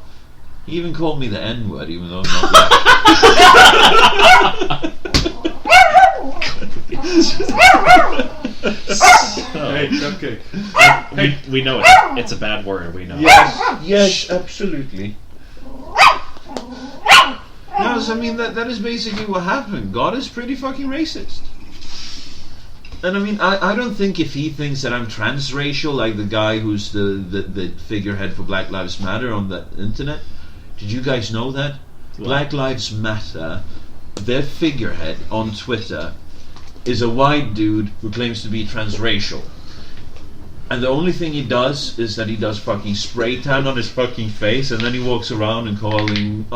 He even called me the N-word, even though I'm not black. Hey, okay. We know it. It's a bad word. We know. Yes, absolutely. No, so, I mean, that is basically what happened. God is pretty fucking racist. And I mean, I don't think if he thinks that I'm transracial, like the guy who's the figurehead for Black Lives Matter on the internet. Did you guys know that? What? Black Lives Matter, their figurehead on Twitter is a white dude who claims to be transracial. And the only thing he does is that he does fucking spray tan on his fucking face, and then he walks around and calling,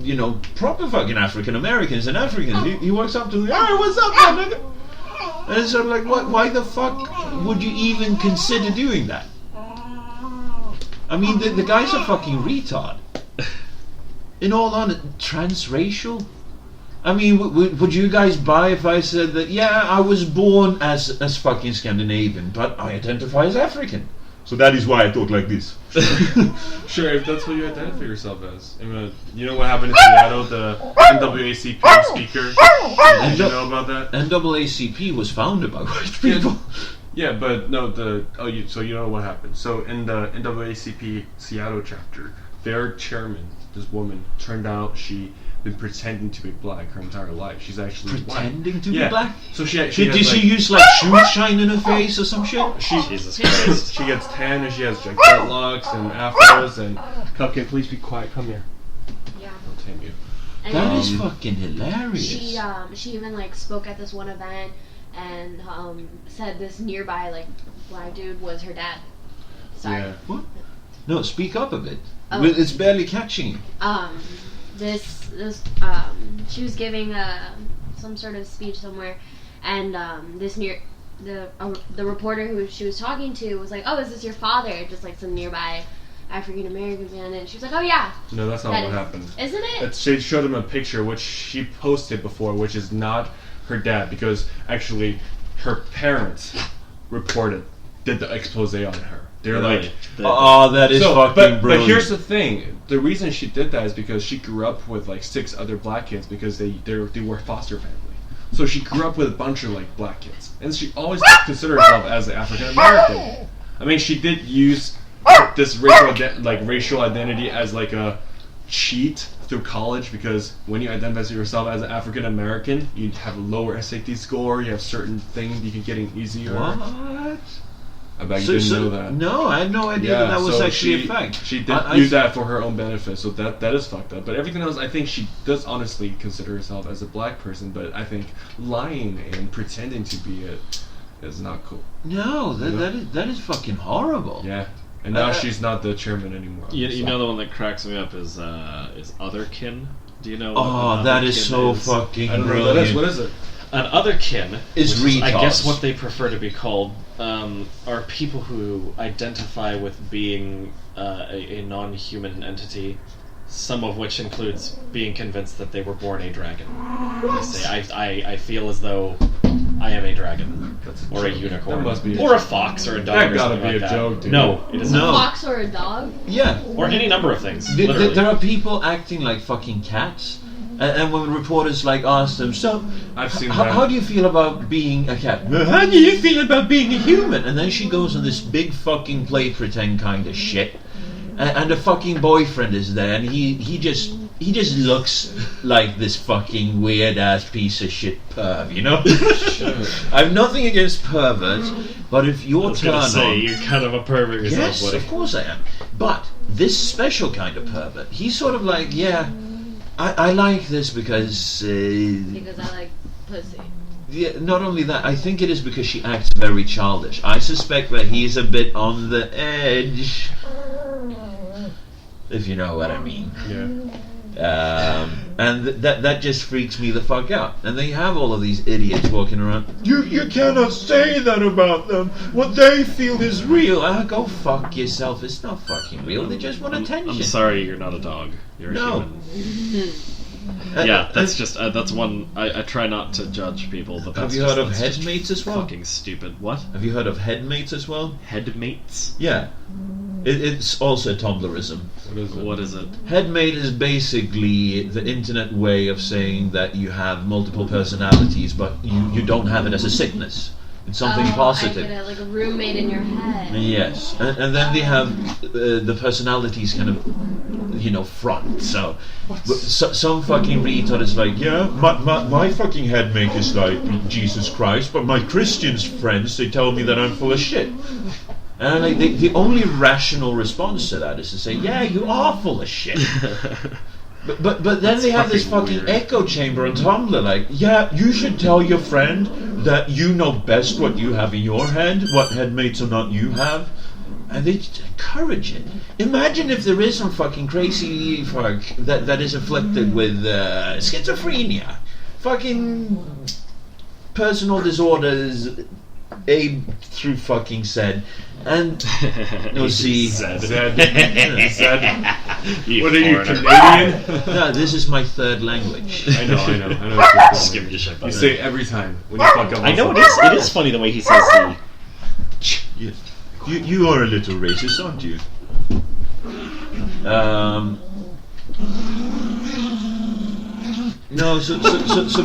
you know, proper fucking African Americans and Africans. He walks up to them, "Alright, what's up, man?" And it's sort of like, why the fuck would you even consider doing that? I mean, the guy's a fucking retard. In all honesty, transracial? I mean, would you guys buy if I said that, yeah, I was born as fucking Scandinavian, but I identify as African? So that is why I talk like this. Sure, if that's what you identify yourself as. I mean, you know what happened in Seattle, the NAACP speaker? Did you know about that? NAACP was founded by white people. Yeah, but no, so you know what happened. So in the NAACP Seattle chapter, their chairman, this woman, turned out she'd been pretending to be black her entire life. She's actually Pretending white. to be black? So Did she use like shoes shine in her face or some shit? Jesus Christ. She gets tan and she has like dreadlocks and afros and Cupcake, please be quiet. Come here. Yeah. I'll tame you. And That then is fucking hilarious. she even like spoke at this one event and said this nearby like black dude was her dad. Sorry. Yeah. What? No, speak up a bit. Oh. It's barely catching you. She was giving some sort of speech somewhere, and the reporter who she was talking to was like, "Oh, is this your father?" Just like some nearby African American man, and she was like, "Oh yeah." No, that's not what happened. Isn't it? She showed him a picture which she posted before, which is not her dad, because actually her parents did the expose on her. They're Really? like, Oh, that is fucking but brilliant. here's the thing: the reason she did that is because she grew up with like 6 other black kids because they were foster family. So she grew up with a bunch of like black kids, and she always considered herself as an African American. I mean, she did use this racial identity as like a cheat through college, because when you identify yourself as an African American, you have a lower SAT score. You have certain things you can get in easier. What? I bet you didn't know that. No, I had no idea that was so actually a fact. She did use that for her own benefit, so that is fucked up. But everything else, I think she does honestly consider herself as a black person, but I think lying and pretending to be it is not cool. No, that is fucking horrible. Yeah. And now she's not the chairman anymore. You know the one that cracks me up is Otherkin. Do you know? Oh, that is so fucking brilliant. What is it? An Otherkin is retards. I guess what they prefer to be called are people who identify with being a non-human entity, some of which includes being convinced that they were born a dragon. They say, I feel as though I am a dragon, or a unicorn, That must be or a fox, or a dog. That or gotta something be like a that. joke, dude. No, it is No. A not. fox or a dog? Yeah. Or any number of things. Literally. There are people acting like fucking cats. And when reporters like ask them, so I've seen how, that. how do you feel about being a cat? How do you feel about being a human? And then she goes on this big fucking play pretend kind of shit, and the fucking boyfriend is there, and he just looks like this fucking weird ass piece of shit perv, you know? I have nothing against perverts, but if your I was turn gonna say, on, you're kind of a pervert yourself, yes, buddy. of course I am. But this special kind of pervert, he's sort of like, yeah, I like this because Because I like pussy. yeah, not only that, I think it is because she acts very childish. I suspect that he's a bit on the edge, if you know what I mean. Yeah. And that just freaks me the fuck out. And they have all of these idiots walking around. You cannot say that about them. What they feel is real. Go fuck yourself. It's not fucking real. They just want attention. I'm sorry, you're not a dog. You're a human. Yeah, that's just that's one. I try not to judge people, but that's have you heard of that's just headmates as well? Fucking stupid. What? Have you heard of headmates as well? Headmates? Yeah. It's also Tumblrism. What is it? Headmate is basically the internet way of saying that you have multiple personalities, but you don't have it as a sickness. It's something positive. I get it, like a roommate in your head. Yes, and then they have the personalities kind of, front. So some fucking retard is like, yeah, my fucking headmate is like Jesus Christ, but my Christian friends, they tell me that I'm full of shit. And like the only rational response to that is to say, yeah, you are full of shit. But then That's they have this fucking fucking weird. echo chamber on Tumblr, like, yeah, you should tell your friend that you know best what you have in your head, what headmates or not you have, and they just encourage it. Imagine if there is some fucking crazy fuck that is afflicted with schizophrenia, fucking personal disorders, A through fucking Z, and no Z. Zed. You What are you, foreigner. Canadian? No, this is my third language. I know what you're doing. Skimmed your shit, You buddy. say it every time when you fuck up. I know something. it is funny the way he says the. You are a little racist, aren't you? No, so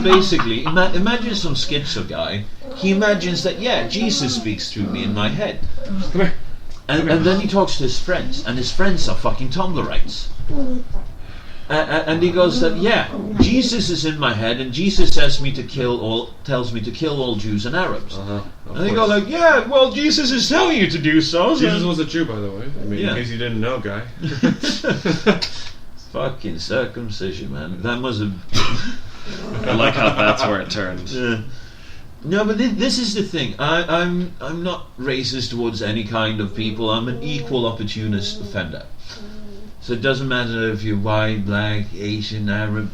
basically, imagine some schizo guy. He imagines that, yeah, Jesus speaks through me in my head. Come here. And then he talks to his friends, and his friends are fucking Tumblrites. And he goes that, yeah, Jesus is in my head, and Jesus tells me to kill all Jews and Arabs. And they go like, yeah, well, Jesus is telling you to do so. Jesus was a Jew, by the way. I mean, Yeah. in case you didn't know, guy. Fucking circumcision, man. That must have. I like how that's where it turned. Yeah. No, but this is the thing. I'm not racist towards any kind of people. I'm an equal opportunist offender. So it doesn't matter if you're white, black, Asian, Arab.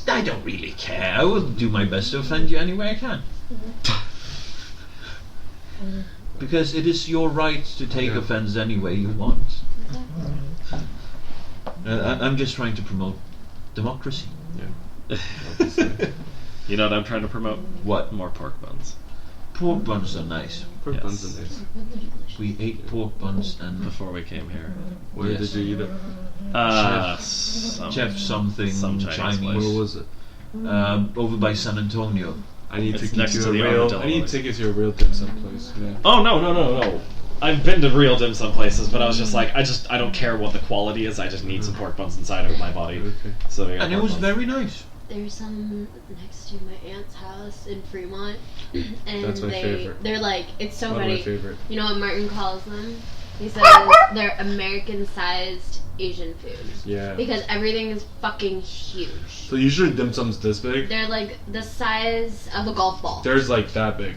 I don't really care. I will do my best to offend you any way I can. Because it is your right to take offense any way you want. I'm just trying to promote democracy. You know what I'm trying to promote? What? More pork buns. pork buns are nice. Pork buns are nice. We ate pork buns and Before we came here. Where did you eat it? Some Chinese. place. Where was it? Over by San Antonio. I need to It's take next you to to the a real. Armadillo I need to place. take you to a real dim sum place. Yeah. Oh no! I've been to real dim sum places, but I was just like, I don't care what the quality is. I just need some pork buns inside of my body. Okay. So we got And it pork was buns. very nice. There's some next to my aunt's house in Fremont, and That's my favorite. they're like, it's so One of my funny. favorite. You know what Martin calls them? He says they're American-sized Asian food Yeah. because everything is fucking huge. So usually dim sum's this big. They're like the size of a golf ball. Theirs like that big.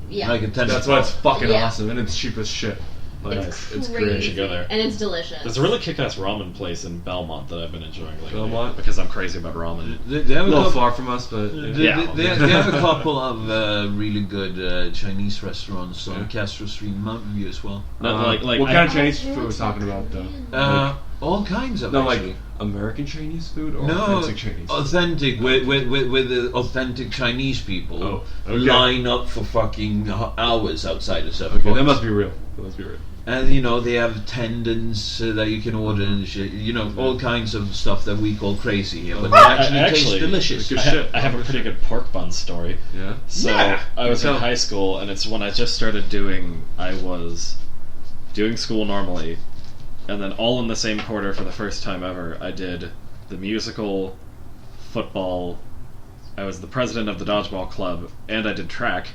Yeah, Like a tennis That's why it's fucking Yeah. awesome, and it's cheap as shit. Like, it's it's crazy, great. You should go there. and it's delicious. There's a really kick-ass ramen place in Belmont that I've been enjoying lately. Belmont? Because I'm crazy about ramen. They have A a little couple, far from us, but they, Yeah. they have a couple of really good Chinese restaurants on Yeah. Castro Street, Mountain View as well. No, like what I- kind of Chinese food are we talking about, though? All kinds of No, actually. like American Chinese food or No, authentic Chinese? authentic with the authentic Chinese people Oh, okay. line up for fucking hours outside of Seven Okay, that Points. must be real. That must be real. And they have tendons that you can order and shit. All kinds of stuff that we call crazy here, but it actually tastes delicious. Good I shit. have a pretty good pork bun story. Yeah. So Yeah. I was in Tell. high school, and it's when I just started I was doing school normally, and then all in the same quarter for the first time ever, I did the musical, football, I was the president of the dodgeball club, and I did track.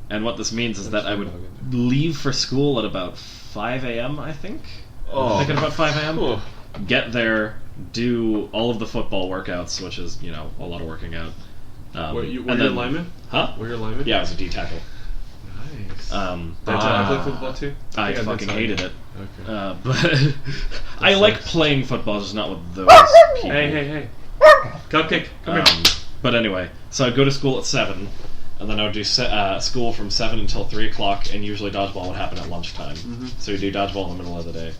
And what this means is that I would leave for school at about 5 a.m., I think. Oh. I think at about 5 a.m. Oh. Get there, do all of the football workouts, which is, a lot of working out. Were you and a then- lineman? Huh? Were you a lineman? Yeah, I was a D tackle. Nice. Um, Did I play football too? I think fucking did hated it. Okay. But I like sucks. playing football, just not with those people. Hey. Cupcake, come here. But anyway, so I'd go to school at 7, and then I would do school from 7 until 3 o'clock, and usually dodgeball would happen at lunchtime. Mm-hmm. So we'd do dodgeball in the middle of the day.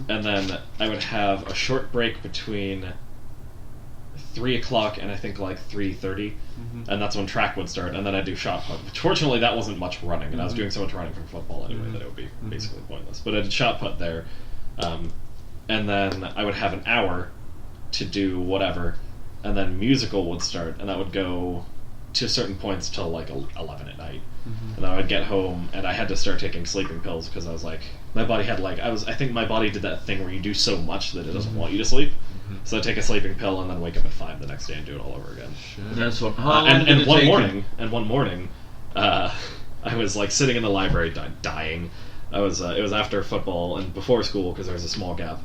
And then I would have a short break between 3 o'clock and I think like 3:30, and that's when track would start, and then I'd do shot put. Which fortunately that wasn't much running, and I was doing so much running from football anyway that it would be basically pointless. But I did shot put there, and then I would have an hour to do whatever, and then musical would start, and that would go to certain points till like 11 at night. And then I would get home, and I had to start taking sleeping pills because I was like, my body had like, I think my body did that thing where you do so much that it doesn't want you to sleep. So I'd take a sleeping pill and then wake up at 5 the next day and do it all over again. That's what. And one morning, I was like sitting in the library dying. It was after football and before school because there was a small gap,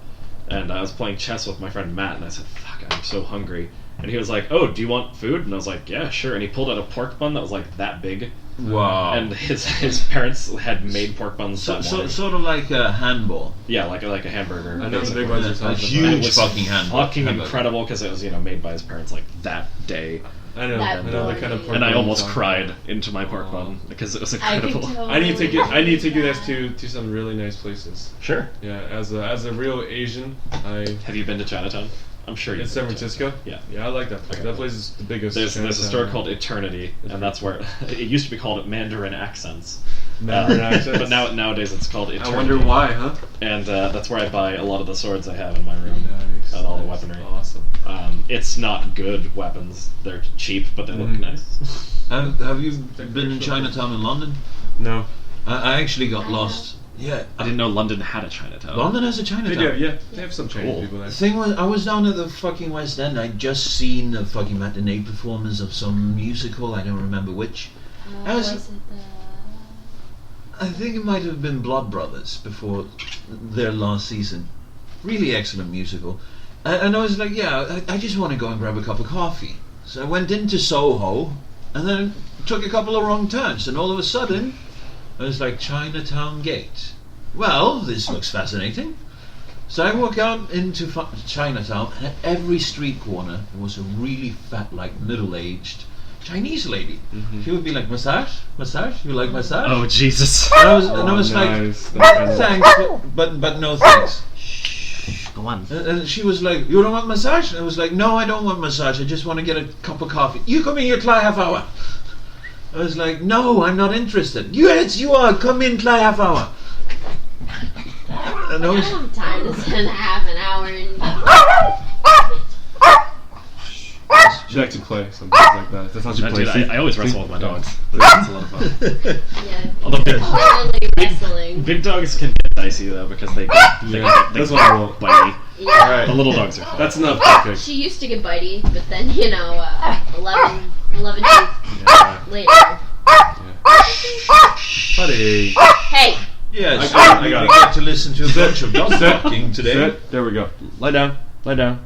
and I was playing chess with my friend Matt, and I said, "Fuck, I'm so hungry." And he was like, "Oh, do you want food?" And I was like, "Yeah, sure." And he pulled out a pork bun that was like that big. Wow. And his parents had made pork buns that morning. Sort of like a handball. Yeah, like a hamburger. I know the basically. big ones are A talking huge about. It was fucking handball. fucking Hamburger. incredible because it was made by his parents like that day. I know the kind of pork And I buns almost are- cried into my pork bun because it was I could incredible. totally I need to take you. I need to take you see guys to some really nice places. Sure. Yeah, as a real Asian, Have you been to Chinatown? I'm sure you've in San been to Francisco. Yeah. Yeah, I like that place. Okay. That place is the biggest. There's a Chinatown. store called Eternity, and that's where it used to be called Mandarin Accents. Mandarin Accents. But nowadays it's called Eternity. I wonder why, huh? And that's where I buy a lot of the swords I have in my room Nice. and all the nice. weaponry. Awesome. It's not good weapons. They're cheap, but they look nice. Have you been in Chinatown in London? No. I actually got lost. Yeah. I didn't know London had a Chinatown. London has a They Chinatown. do, yeah. They have some Chinese Cool. people there. The thing was, I was down at the fucking West End. I'd just seen a fucking matinee performance of some musical. I don't remember which. Was it I think it might have been Blood Brothers before their last season. Really excellent musical. And I was like, yeah, I just want to go and grab a cup of coffee. So I went into Soho and then took a couple of wrong turns, and all of a sudden it was like Chinatown Gate. Well, this looks fascinating. So I walk out into Chinatown, and at every street corner there was a really fat, like middle-aged Chinese lady. She would be like, massage? Massage? You like massage? Oh Jesus! And I was nice. like, That's thanks, but no thanks. Go on. And she was like, you don't want massage? And I was like, no, I don't want massage. I just want to get a cup of coffee. You come in here till half hour. I was like, no, I'm not interested. Yes, you are. Come in, play half hour. And I don't have time to spend half an hour in. She likes to play, some things like that. That's how she plays. Dude, I always wrestle with my dogs. It's a lot of fun. Yeah. Although Totally wrestling. big dogs can get dicey though because they get That's what I want. bitey. Yeah. Alright. The little dogs are fun. That's enough. Okay. She used to get bitey, but then 11 days later. Buddy. Hey. yes, I got we it. get to listen to a bunch of dog barking today. Sit. There we go. Lie down. Lie down.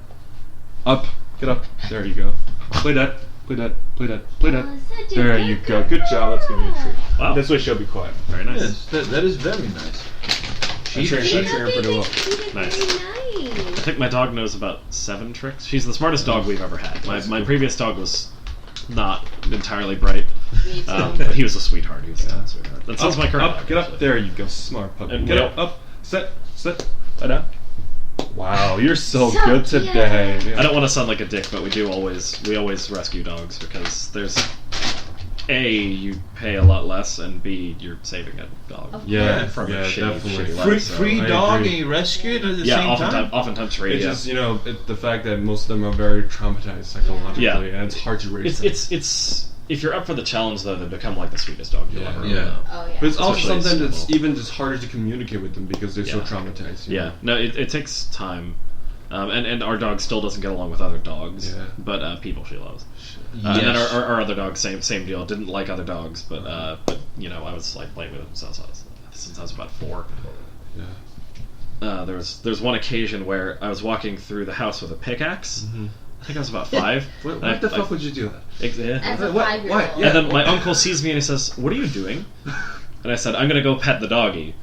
Up. Get up. There you go. Play that. Play that. Play that. Play that. There you go. Good job. Let's give you a treat. Wow. This way she'll be quiet. Very nice. Yes, that is very nice. I trained her pretty well. Nice. Nice. I think my dog knows about 7 tricks. She's the smartest dog we've ever had. My previous dog was not entirely bright, Me too. but he was a sweetheart. He was a total sweetheart. That sounds my current Up. dog, Get up. actually. There you go. Smart puppy. And Get we up. Up. Sit. Sit. Lie down. Wow, you're so So good cute. today. I don't want to sound like a dick, but we always rescue dogs because there's A, you pay a lot less, and B, you're saving a dog. Yeah, from yeah, a shitty definitely. life, Free, so- free I dog agree. and you rescue it at the Yeah, same time? oftentimes free. It's Yeah. just, the fact that most of them are very traumatized psychologically, Yeah. and it's hard to raise them. It's if you're up for the challenge though, they become like the sweetest dog you'll ever Yeah. know. Oh But it's also Especially sometimes it's simple. even just harder to communicate with them because they're so Yeah. traumatized. Yeah, no, it takes time, and our dog still doesn't get along with other dogs. Yeah. But people she loves. Yes. And then our other dog, same deal. Didn't like other dogs, but I was like playing with him since I was about 4. Yeah. There's one occasion where I was walking through the house with a pickaxe. Mhm. I think I was about 5. What the fuck would you do that? As a What? 5-year-old. Why? Yeah. And then my uncle sees me and he says, "What are you doing?" And I said, "I'm gonna go pet the doggy."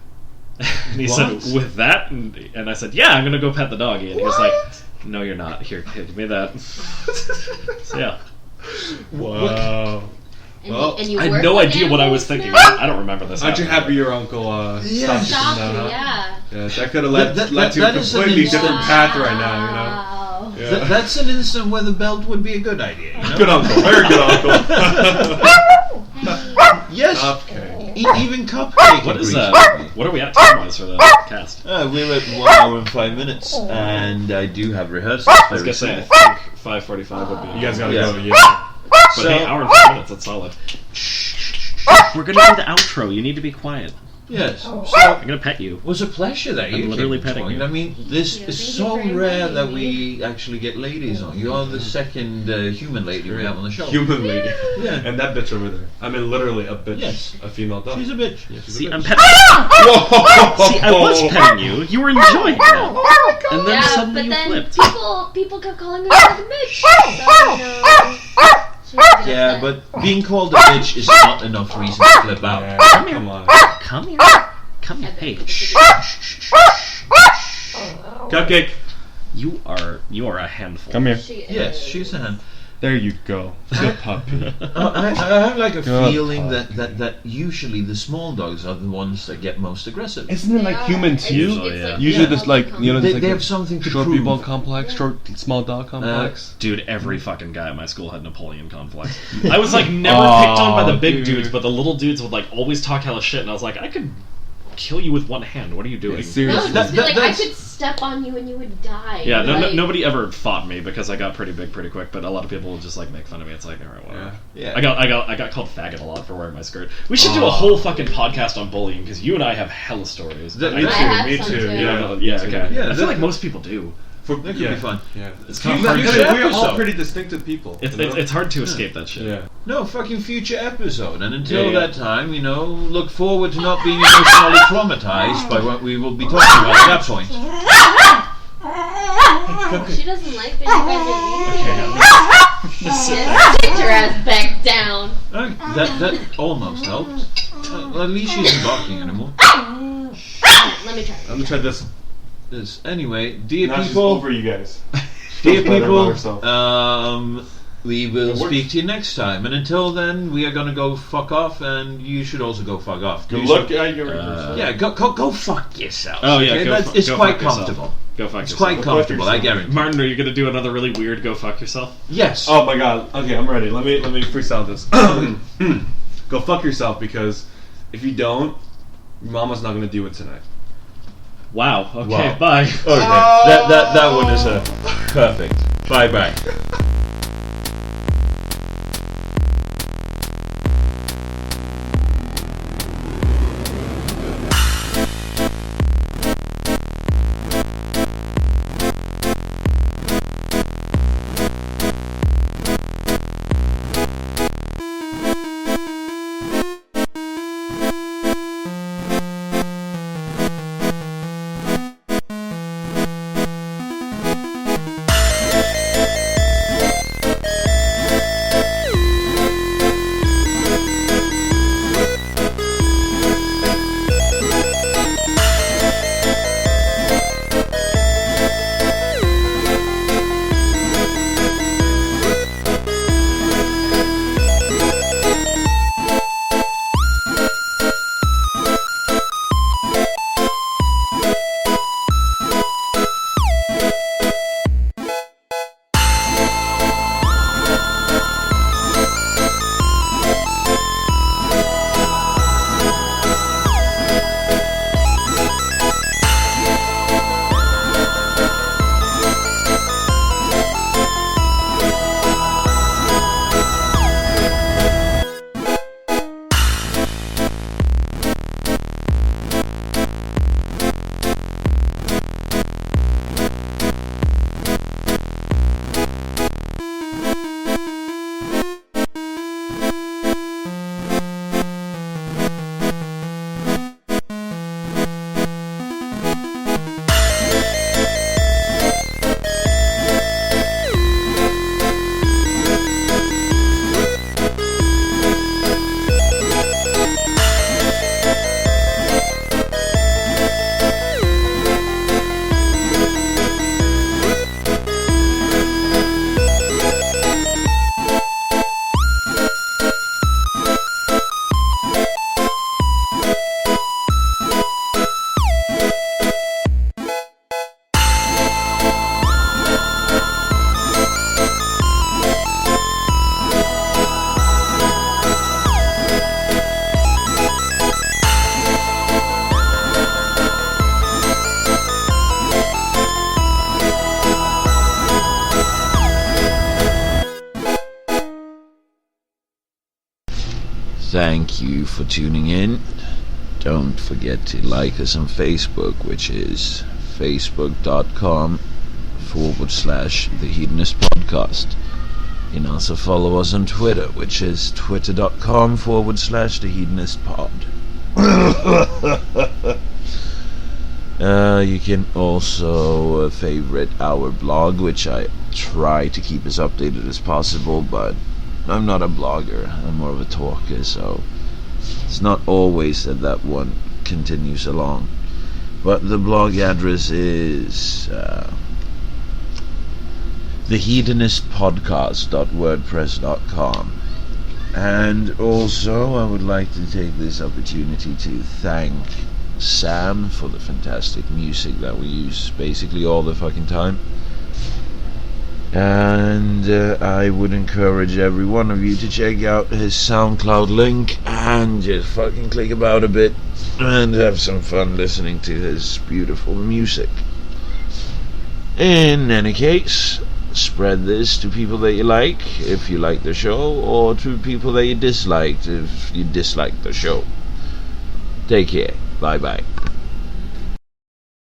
And he What? said, "With that?" And I said, "Yeah, I'm gonna go pet the doggy." And he was like, "No, you're not. Here, give me that." So yeah, Wow. And Well, and you I had work no with idea what I was animals thinking. now? I don't remember this. Aren't you happening. happy your uncle stopped you from Stop that? you, Huh? yeah. Yeah, that could have led to a that is an completely instant- different path right now. Wow. Yeah. That's an instant where the belt would be a good idea. You know? Good uncle, very good uncle. Yes. Okay. Even Cupcake. What is agrees that? with me. What are we at time-wise for the cast? We're at 1 hour and 5 minutes, and I do have rehearsals. I was very gonna say, I soon. think 5:45 would be. You guys gotta Yeah. go. Yeah. But So- hey, hour and 5 minutes. That's solid. We're gonna do the outro. You need to be quiet. Yes. So I'm gonna pet you. it was a pleasure that you literally came and petting joined. you. I mean, this Yeah, is thank you so for rare inviting that me. we actually get ladies on. You are the second human lady we have on the show. Human lady. Yeah. And that bitch over there. I mean, literally a bitch. Yes. A female dog. She's a bitch. Yeah, she's See, a I'm bitch. petting. Whoa! See, I was petting you. You were enjoying that. And then Yeah, suddenly but you then flipped. people kept calling her like a bitch. So, she was Yeah, upset. but being called a bitch is not enough reason to flip out. Yeah, come on. Come here. Come here. Hey, Cupcake. you are a handful. Come here. She is. Yes, she's a hand. There you go. Good puppy. I have like a Good feeling puppy. that usually the small dogs are the ones that get most aggressive. Isn't it They like are. human It's- too? Oh, yeah. Usually Yeah. there's like, there's They like they a have something to short prove. people complex, short small dog complex. Dude, every fucking guy at my school had Napoleon complex. I was like never picked on by the big dude. dudes, but the little dudes would like always talk hella shit, and I was like, I could kill you with one hand. What are you doing? No, Seriously. just be like, I that's- could step on you and you would die. Yeah, Like, nobody ever fought me because I got pretty big pretty quick. But a lot of people would just like make fun of me. It's like, all right, whatever. Yeah. I got called faggot a lot for wearing my skirt. We should do a whole fucking podcast on bullying because you and I have hella stories. That- Me I too, have me some too. too. Yeah, yeah, me too. okay. Yeah, I feel that- like most people do. That could be fun. Yeah. It's kind of Future hard. episode. We're all pretty distinctive people. It's hard to escape that shit. Yeah. No, fucking future episode. And until Yeah. that time, look forward to not being emotionally traumatized by what we will be talking about at that point. She doesn't like that you guys are Just kicked her ass back down. That almost helped. Well, at least she isn't barking anymore. Let me try. I'm gonna try this. Anyway, dear Now she's people, over you guys. dear Feels better about people, herself. we will It works. speak to you next time. And until then, we are gonna go fuck off, and you should also go fuck off. Good Do luck some- at your Yeah, go fuck yourself. Oh, yeah, okay? go That's- fu- it's go quite fuck yourself. comfortable. Go fuck It's yourself. quite fuck comfortable, I yourself. guarantee. Martin, are you gonna do another really weird go fuck yourself? Yes. Oh my god. Okay, I'm ready. Let me freestyle this. go fuck yourself, because if you don't, your mama's not gonna do it tonight. Wow. Okay. Wow. Bye. Okay. That one is perfect. Bye. Thank you for tuning in. Don't forget to like us on Facebook, which is facebook.com/The Hedonist Podcast. You can also follow us on Twitter, which is twitter.com/The Hedonist Pod. You can also favorite our blog, which I try to keep as updated as possible, but I'm not a blogger, I'm more of a talker, so it's not always that one continues along. But the blog address is thehedonistpodcast.wordpress.com. And also I would like to take this opportunity to thank Sam for the fantastic music that we use basically all the fucking time. And I would encourage every one of you to check out his SoundCloud link and just fucking click about a bit and have some fun listening to his beautiful music. In any case, spread this to people that you like if you like the show, or to people that you disliked if you dislike the show. Take care. Bye bye.